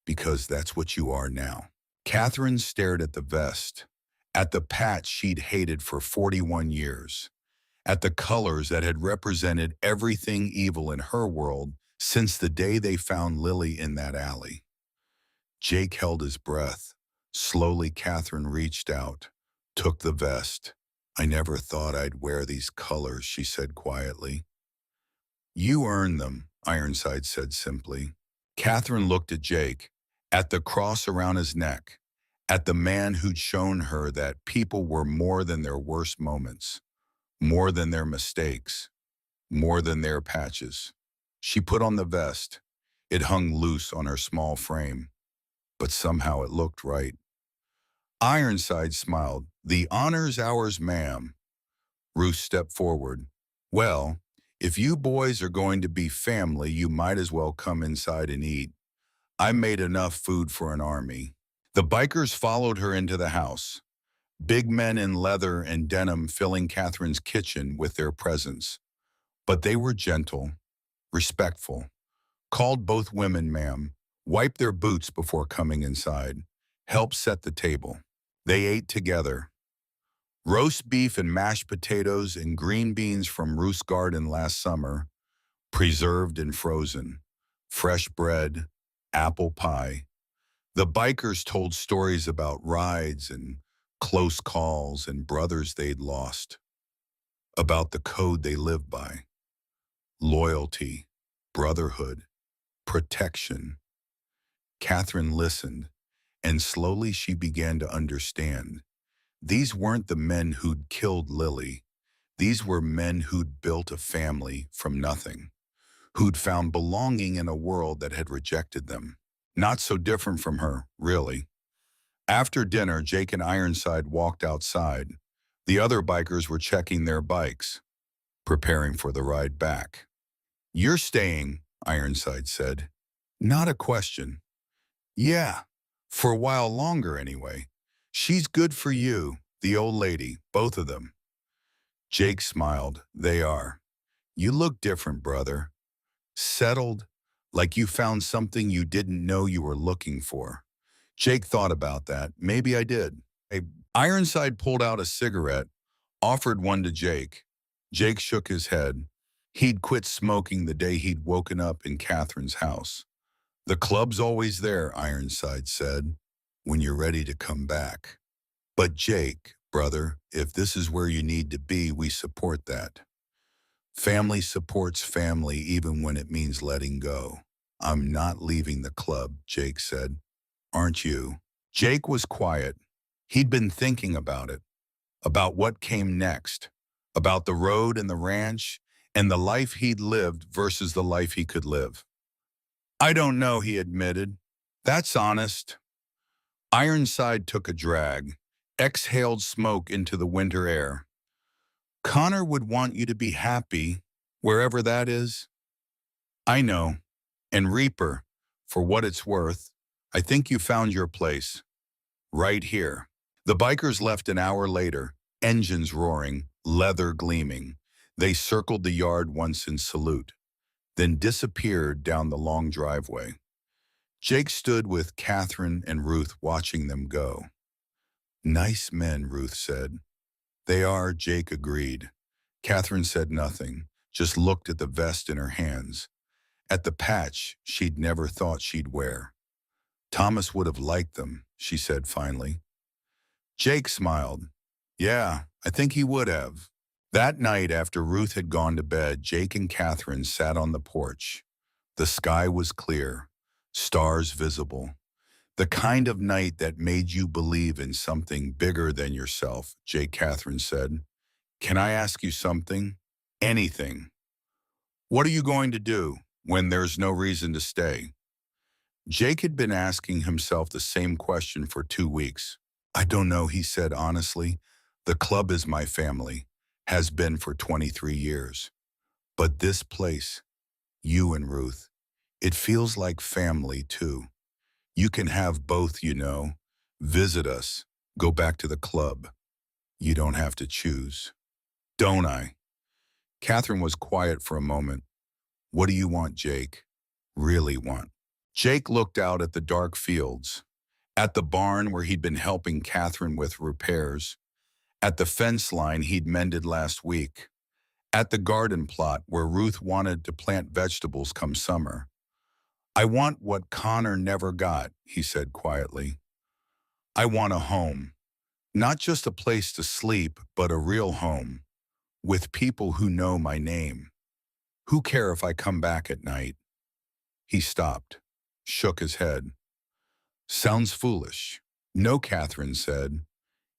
Because that's what you are now. Catherine stared at the vest, at the patch she'd hated for 41 years, at the colors that had represented everything evil in her world since the day they found Lily in that alley. Jake held his breath. Slowly, Catherine reached out, took the vest. I never thought I'd wear these colors, she said quietly. You earned them, Ironside said simply. Catherine looked at Jake, at the cross around his neck, at the man who'd shown her that people were more than their worst moments, more than their mistakes, more than their patches. She put on the vest. It hung loose on her small frame, but somehow it looked right. Ironside smiled. The honor's ours, ma'am. Ruth stepped forward. Well, if you boys are going to be family, you might as well come inside and eat. I made enough food for an army. The bikers followed her into the house, big men in leather and denim filling Catherine's kitchen with their presence. But they were gentle, respectful, called both women ma'am, wiped their boots before coming inside, helped set the table. They ate together. Roast beef and mashed potatoes and green beans from Ruth's garden last summer, preserved and frozen, fresh bread, apple pie. The bikers told stories about rides and close calls and brothers they'd lost, about the code they lived by, loyalty, brotherhood, protection. Catherine listened, and slowly she began to understand. These weren't the men who'd killed Lily. These were men who'd built a family from nothing, who'd found belonging in a world that had rejected them. Not so different from her, really. After dinner, Jake and Ironside walked outside. The other bikers were checking their bikes, preparing for the ride back. You're staying, Ironside said. Not a question. Yeah, for a while longer anyway. She's good for you, the old lady, both of them. Jake smiled. They are. You look different, brother. Settled, like you found something you didn't know you were looking for. Jake thought about that. Maybe I did. Ironside pulled out a cigarette, offered one to Jake. Jake shook his head. He'd quit smoking the day he'd woken up in Catherine's house. The club's always there, Ironside said, when you're ready to come back. But Jake, brother, if this is where you need to be, we support that. Family supports family even when it means letting go. I'm not leaving the club, Jake said. Aren't you? Jake was quiet. He'd been thinking about it, about what came next, about the road and the ranch, and the life he'd lived versus the life he could live. I don't know, he admitted. That's honest. Ironside took a drag, exhaled smoke into the winter air. Connor would want you to be happy, wherever that is. I know. And Reaper, for what it's worth, I think you found your place. Right here. The bikers left an hour later, engines roaring, leather gleaming. They circled the yard once in salute, then disappeared down the long driveway. Jake stood with Catherine and Ruth watching them go. Nice men, Ruth said. They are, Jake agreed. Catherine said nothing, just looked at the vest in her hands, at the patch she'd never thought she'd wear. Thomas would have liked them, she said finally. Jake smiled. Yeah, I think he would have. That night after Ruth had gone to bed, Jake and Catherine sat on the porch. The sky was clear, stars visible. The kind of night that made you believe in something bigger than yourself, Catherine said. Can I ask you something? Anything. What are you going to do when there's no reason to stay? Jake had been asking himself the same question for 2 weeks. I don't know, he said honestly. The club is my family, has been for 23 years. But this place, you and Ruth, It feels like family, too. You can have both, you know. Visit us. Go back to the club. You don't have to choose. Don't I? Catherine was quiet for a moment. What do you want, Jake? Really want? Jake looked out at the dark fields, at the barn where he'd been helping Catherine with repairs, at the fence line he'd mended last week, at the garden plot where Ruth wanted to plant vegetables come summer. I want what Connor never got, he said quietly. I want a home, not just a place to sleep, but a real home, with people who know my name, who care if I come back at night. He stopped, shook his head. Sounds foolish. No, Catherine said.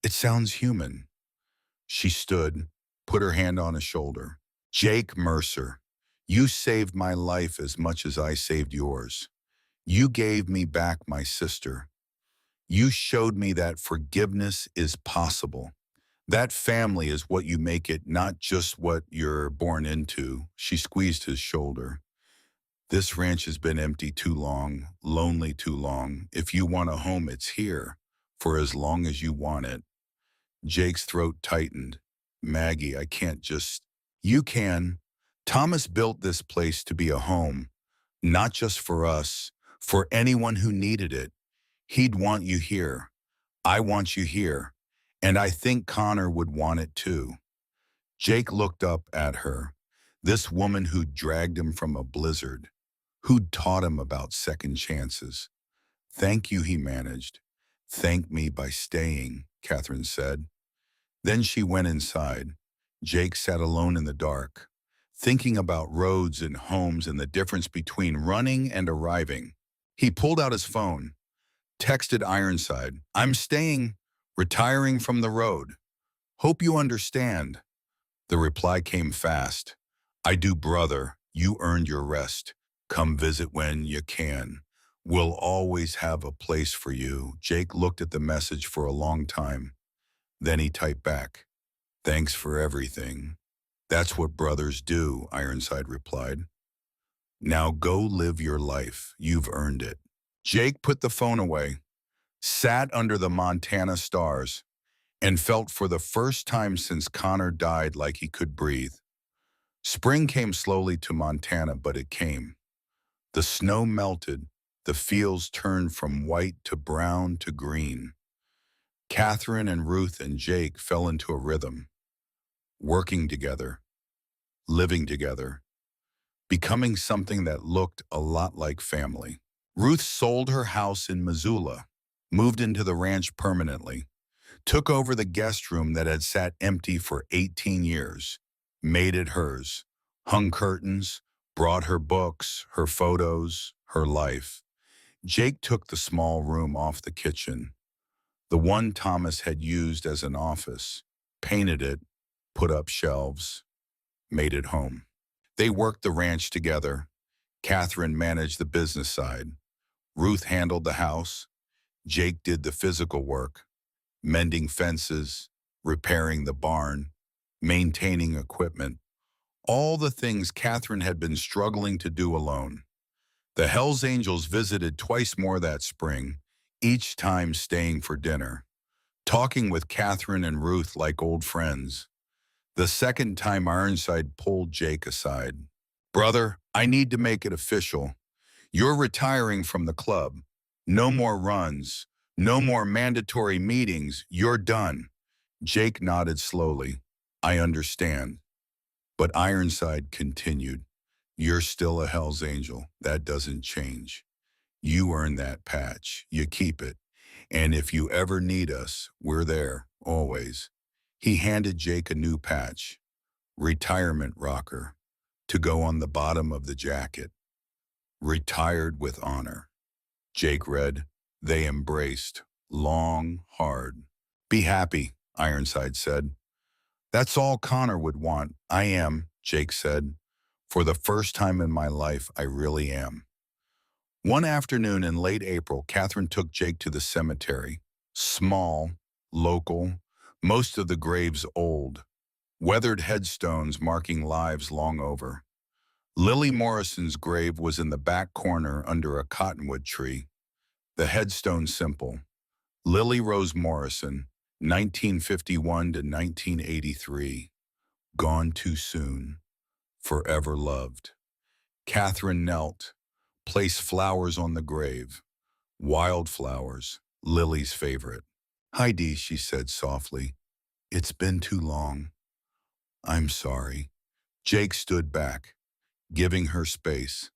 It sounds human. She stood, put her hand on his shoulder. Jake Mercer, you saved my life as much as I saved yours. You gave me back my sister. You showed me that forgiveness is possible. That family is what you make it, not just what you're born into. She squeezed his shoulder. This ranch has been empty too long, lonely too long. If you want a home, it's here, for as long as you want it. Jake's throat tightened. Maggie, I can't just... You can. Thomas built this place to be a home, not just for us, for anyone who needed it. He'd want you here. I want you here. And I think Connor would want it too. Jake looked up at her, this woman who'd dragged him from a blizzard, who'd taught him about second chances. Thank you, he managed. Thank me by staying, Catherine said. Then she went inside. Jake sat alone in the dark, thinking about roads and homes and the difference between running and arriving. He pulled out his phone, texted Ironside, I'm staying, retiring from the road. Hope you understand. The reply came fast. I do, brother. You earned your rest. Come visit when you can. We'll always have a place for you. Jake looked at the message for a long time. Then he typed back, thanks for everything. That's what brothers do, Ironside replied. Now go live your life. You've earned it. Jake put the phone away, sat under the Montana stars, and felt for the first time since Connor died like he could breathe. Spring came slowly to Montana, but it came. The snow melted, the fields turned from white to brown to green. Catherine and Ruth and Jake fell into a rhythm, working together, living together, becoming something that looked a lot like family. Ruth sold her house in Missoula, moved into the ranch permanently, took over the guest room that had sat empty for 18 years, made it hers, hung curtains, brought her books, her photos, her life. Jake took the small room off the kitchen, the one Thomas had used as an office, painted it, put up shelves, made it home. They worked the ranch together. Catherine managed the business side. Ruth handled the house. Jake did the physical work, mending fences, repairing the barn, maintaining equipment, all the things Catherine had been struggling to do alone. The Hells Angels visited twice more that spring, each time staying for dinner, talking with Catherine and Ruth like old friends. The second time Ironside pulled Jake aside. Brother, I need to make it official. You're retiring from the club. No more runs. No more mandatory meetings. You're done. Jake nodded slowly. I understand. But Ironside continued. You're still a Hells Angel. That doesn't change. You earn that patch. You keep it. And if you ever need us, we're there, always. He handed Jake a new patch, retirement rocker, to go on the bottom of the jacket. Retired with honor. Jake read. They embraced. Long, hard. Be happy, Ironside said. That's all Connor would want. I am, Jake said. For the first time in my life, I really am. One afternoon in late April, Catherine took Jake to the cemetery. Small, local, most of the graves old, weathered headstones marking lives long over. Lily Morrison's grave was in the back corner under a cottonwood tree. The headstone simple. Lily Rose Morrison, 1951 to 1983. Gone too soon. Forever loved. Catherine knelt. Placed flowers on the grave. Wildflowers. Lily's favorite. Heidi, she said softly. It's been too long. I'm sorry. Jake stood back, giving her space.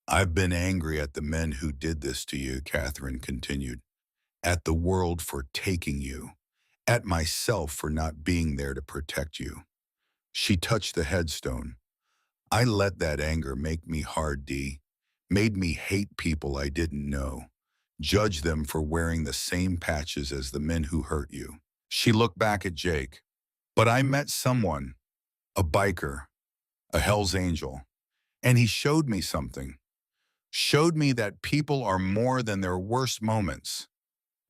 I've been angry at the men who did this to you, Catherine continued. At the world for taking you. At myself for not being there to protect you. She touched the headstone. I let that anger make me hard, Dee. Made me hate people I didn't know. Judge them for wearing the same patches as the men who hurt you. She looked back at Jake. But I met someone, a biker, a Hell's Angel, and he showed me something. Showed me that people are more than their worst moments.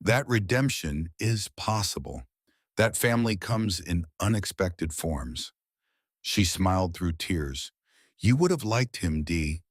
That redemption is possible. That family comes in unexpected forms. She smiled through tears. You would have liked him, Dee.